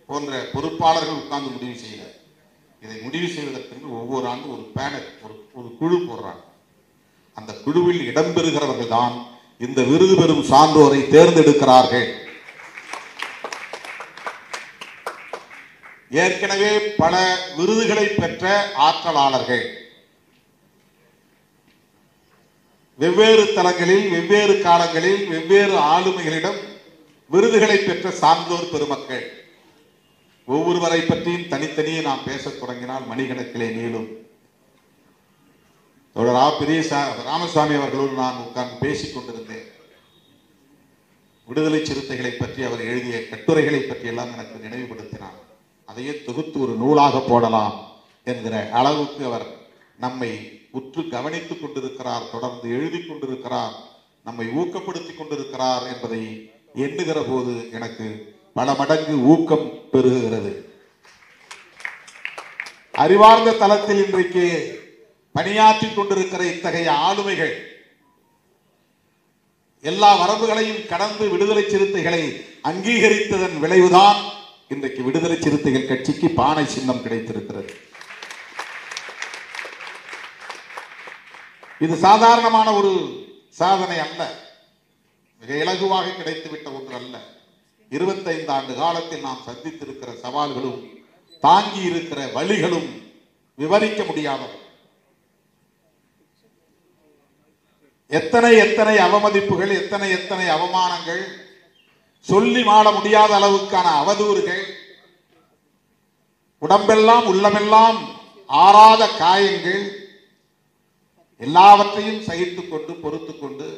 போன்ற பொறுப்பாளர்கள் உட்கார்ந்து முடிவு செய்யல. இதை முடிவு செய்வதற்கு ஒவ்வொரு ஆண்டும் ஒரு பேனல், ஒரு குழு போடுறாங்க. அந்த குழுவில் இடம்பெறுகிறவர்கள் தான் இந்த விருது பெறும் சான்றோரை தேர்ந்தெடுக்கிறார்கள். ஏற்கனவே பல விருதுகளை பெற்ற ஆற்றலாளர்கள், வெவ்வேறு தளங்களில் வெவ்வேறு காலங்களில் வெவ்வேறு ஆளுமைகளிடம் விருதுகளை பெற்ற சான்றோர் பெருமக்கள். ஒவ்வொருவரை பற்றியும் தனித்தனியே நாம் பேசத் தொடங்கினால் மணிக்கணக்கிலே நீளும். பெரிய ராமசாமி அவர்களோடு நான் உட்கார்ந்து பேசிக் கொண்டிருந்தேன். விடுதலை சிறுத்தைகளை பற்றி அவர் எழுதிய கட்டுரைகளை பற்றி எல்லாம் எனக்கு நினைவுபடுத்தினார். அதையே தொகுத்து ஒரு நூலாக போடலாம் என்கிற அளவுக்கு அவர் நம்மை உற்று கவனித்துக் கொண்டிருக்கிறார், தொடர்ந்து எழுதி கொண்டிருக்கிறார், நம்மை ஊக்கப்படுத்திக் கொண்டிருக்கிறார் என்பதை எண்ணுகிற போது எனக்கு பல மடங்கு ஊக்கம் பெருகுகிறது. அறிவார்ந்த தளத்தில் இன்றைக்கு பணியாற்றிக் கொண்டிருக்கிற இத்தகைய ஆளுமைகள் எல்லா வரம்புகளையும் கடந்து விடுதலை சிறுத்தைகளை அங்கீகரித்ததன் விளைவுதான் இன்றைக்கு விடுதலை சிறுத்தைகள் கட்சிக்கு பானை சின்னம் கிடைத்திருக்கிறது. இது சாதாரணமான ஒரு சாதனை அல்ல, மிக இலகுவாக கிடைத்துவிட்ட ஒன்று அல்ல. 25 ஆண்டு காலத்தில் நாம் சந்தித்திருக்கிற சவால்களும் தாங்கி இருக்கிற வழிகளும் விவரிக்க முடியாதவை. எத்தனை எத்தனை அவமதிப்புகள், எத்தனை எத்தனை அவமானங்கள், சொல்லி மாள முடியாத அளவுக்கான அவதூறுகள், உடம்பெல்லாம் உள்ளமெல்லாம் ஆறாத காயங்கள், எல்லாவற்றையும் சகித்துக் கொண்டு பொறுத்துக் கொண்டு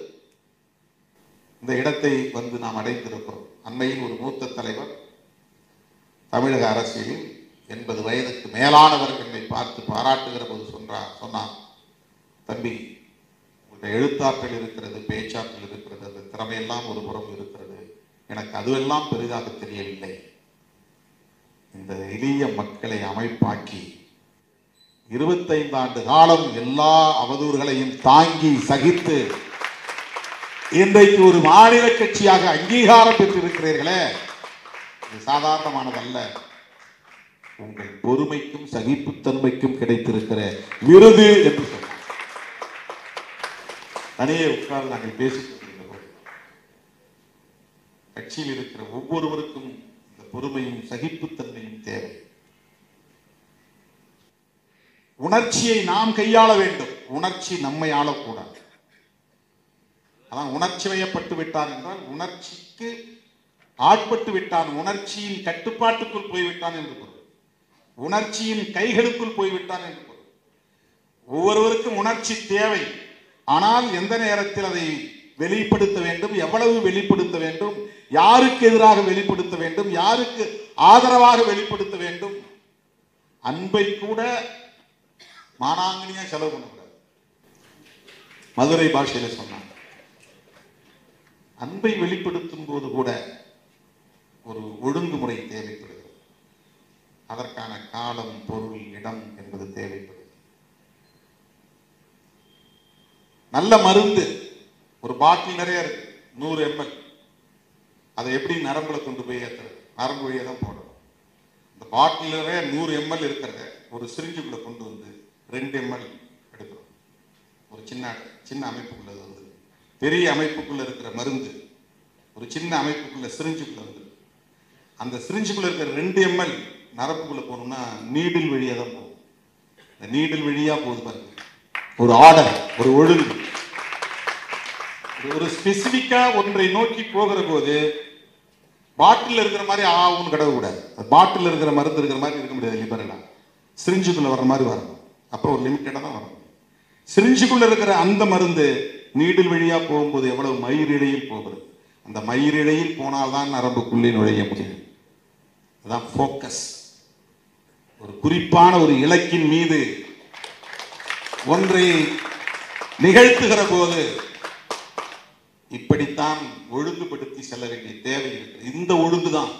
இந்த இடத்தை நாம் அடைந்திருக்கிறோம். அண்மையில் ஒரு மூத்த தலைவர் தமிழக அரசியலில் 80 வயதுக்கு மேலானவர் என்னை பார்த்து பாராட்டுகிற போது சொன்னார், தம்பி, உங்களுடைய எழுத்தாற்றல் இருக்கிறது, பேச்சாற்றல் இருக்கிறது, அந்த திறமையெல்லாம் ஒரு புறம் இருக்கிறது, எனக்கு அதுவெல்லாம் பெரிதாக தெரியவில்லை. இந்த எளிய மக்களை அமைப்பாக்கி 25 ஆண்டு காலம் எல்லா அவதூறுகளையும் தாங்கி சகித்து இன்றைக்கு ஒரு மாநில கட்சியாக அங்கீகாரம் பெற்றிருக்கிறீர்களே, இது சாதாரணமானதல்ல. உங்கள் பொறுமைக்கும் சகிப்புத்தன்மைக்கும் கிடைத்திருக்கிற விருது என்று சொன்னார். தனியே உட்கார்ந்து நாங்கள் பேசிக் கொண்டிருக்கிறோம். கட்சியில் இருக்கிற ஒவ்வொருவருக்கும் இந்த பொறுமையும் சகிப்புத்தன்மையும் தேவை. உணர்ச்சியை நாம் கையாள வேண்டும், உணர்ச்சி நம்மை ஆளக்கூடாது. அதான் உணர்ச்சி வயப்பட்டு விட்டான் என்றால் உணர்ச்சிக்கு ஆட்பட்டு விட்டான், உணர்ச்சியின் கட்டுப்பாட்டுக்குள் போய்விட்டான் என்று பொருள். உணர்ச்சியின் கைகளுக்குள் போய்விட்டான் என்று பொருள். ஒவ்வொருவருக்கும் உணர்ச்சி தேவை. ஆனால் எந்த நேரத்தில் அதை வெளிப்படுத்த வேண்டும், எவ்வளவு வெளிப்படுத்த வேண்டும், யாருக்கு எதிராக வெளிப்படுத்த வேண்டும், யாருக்கு ஆதரவாக வெளிப்படுத்த வேண்டும். அன்பை கூட மானாங்கனியா செலவு பண்ணக்கூடாது. மதுரை பாஷையில சொன்னாங்க, அன்பை வெளிப்படுத்தும் போது கூட ஒரு ஒழுங்குமுறை தேவைப்படுகிறது. அதற்கான காலம், பொருள், இடம் என்பது தேவைப்படுகிறது. நல்ல மருந்து ஒரு பாட்டில் நிறைய இருக்கு, 100 ml. அதை எப்படி நரம்புல கொண்டு போய் ஏற்றுறது? நரம்பு வழியை தான் போடணும். இந்த பாட்டில் நிறைய 100 ml இருக்கிறத ஒரு சிரிஞ்சுக்குள்ள கொண்டு வந்து 2 ml எடுக்கிறோம். ஒரு சின்ன அமைப்புக்குள்ள வந்து பெரிய அமைப்புக்குள்ள இருக்கிற மருந்து ஒரு சின்ன அமைப்புக்குள்ள சிரிஞ்சுக்குள்ள வந்து அந்த சிரிஞ்சுக்குள்ள இருக்கிற 2 ml நரம்புக்குள்ள போகணும்னா நீடில் வழியா தான் போகும். இந்த நீடில் வழியா போகுது பாருங்க. ஒரு ஆர்டர், ஒரு ஒழுங்கு, ஒரு ஸ்பெசிபிக்கா ஒன்றை நோக்கி போகிற போது பாட்டில் இருக்கிற மாதிரி ஆகும்னு கடவு கூடாது. பாட்டில் இருக்கிற மருந்து இருக்கிற மாதிரி இருக்க முடியாது. லிபரலா சிரிஞ்சுக்குள்ள வர்ற மாதிரி வரணும். அப்போ ஒரு லிமிட்டடா தான் வரணும். சிரிஞ்சுக்குள்ள இருக்கிற அந்த மருந்து நீடில் வழியா போகும்போது எவ்வளவு மயிரிழையில் போகிறது. அந்த மயிரிழையில் போனால்தான் நரம்புக்குள்ளே நுழைய முடியும். அதான் போக்கஸ். ஒரு குறிப்பான ஒரு இலக்கின் மீது ஒன்றை நிகழ்த்துகிற போது இப்படித்தான் ஒழுங்குபடுத்தி செல்ல வேண்டிய தேவை இருக்கு. இந்த ஒழுங்குதான்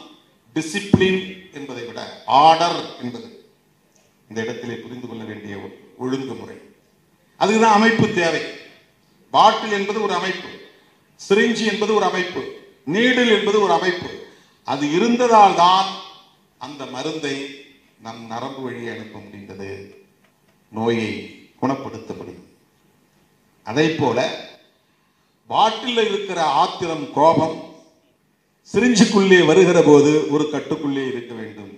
டிசிப்ளின் என்பதை விட ஆர்டர் என்பது இந்த இடத்திலே புரிந்து கொள்ள வேண்டிய ஒரு ஒழுங்குமுறை. அதுக்குதான் அமைப்பு தேவை. பாட்டில் என்பது ஒரு அமைப்பு, சிரிஞ்சி என்பது ஒரு அமைப்பு, நீடில் என்பது ஒரு அமைப்பு. அது இருந்ததால் தான் அந்த மருந்தை நம் நரம்பு வழி அனுப்ப முடிந்தது, நோயை குணப்படுத்த முடியும். அதை போல பாட்டில் இருக்கிற ஆத்திரம், கோபம் சிரிஞ்சுக்குள்ளே வருகிற போது ஒரு கட்டுக்குள்ளே இருக்க வேண்டும்.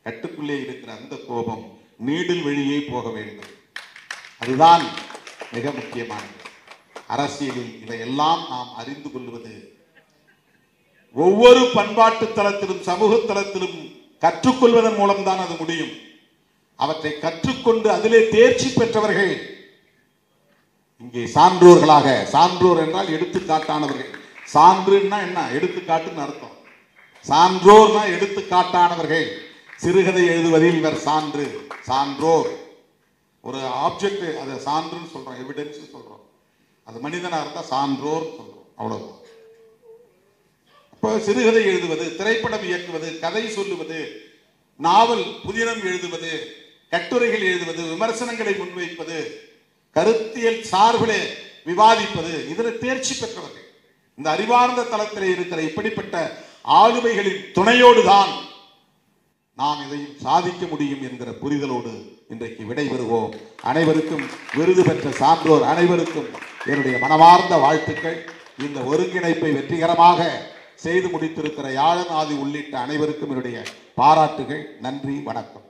கட்டுக்குள்ளே இருக்கிற அந்த கோபம் நீடில் வழியே போக வேண்டும். அதுதான் மிக முக்கியமானது. அரசியலில் இதையெல்லாம் நாம் அறிந்து கொள்வது ஒவ்வொரு பண்பாட்டு தளத்திலும் சமூக தளத்திலும் கற்றுக்கொள்வதன் மூலம்தான் அது முடியும். அவற்றை கற்றுக்கொண்டு அதிலே தேர்ச்சி பெற்றவர்கள் இங்கே சான்றோர்களாக, சான்றோர் என்றால் எடுத்துக்காட்டானவர்கள். சான்றுன்னா என்ன? எடுத்துக்காட்டுன்னு அர்த்தம். சான்றோர்னா எடுத்துக்காட்டானவர்கள். சிறுகதை எழுதுவதில் இவர் சான்று, சான்றோர். ஒரு ஆப்ஜெக்ட் அதை சான்றுன்னு சொல்றோம், எவிடன்ஸ் சொல்றோம். அது மனிதனா இருந்தா சான்றோர் சொல்றோம், அவ்வளவுதான். அப்போ சிறுகதை எழுதுவது, திரைப்படம் இயக்குவது, கதை சொல்லுவது, நாவல் புதினம் எழுதுவது, கட்டுரைகள் எழுதுவது, விமர்சனங்களை முன்வைப்பது, கருத்தியல் சார்பிலே விவாதிப்பது, இதில் தேர்ச்சி பெற்றவர்கள். இந்த அறிவார்ந்த தளத்தில் இருக்கிற இப்படிப்பட்ட ஆளுமைகளின் துணையோடு தான் நாம் இதையும் சாதிக்க முடியும் என்கிற புரிதலோடு இன்றைக்கு விடைபெறுவோம். அனைவருக்கும், விருது பெற்ற சான்றோர் அனைவருக்கும் என்னுடைய மனமார்ந்த வாழ்த்துக்கள். இந்த ஒருங்கிணைப்பை வெற்றிகரமாக செய்து முடித்திருக்கிற யாழன் ஆதி உள்ளிட்ட அனைவருக்கும் என்னுடைய பாராட்டுகள். நன்றி, வணக்கம்.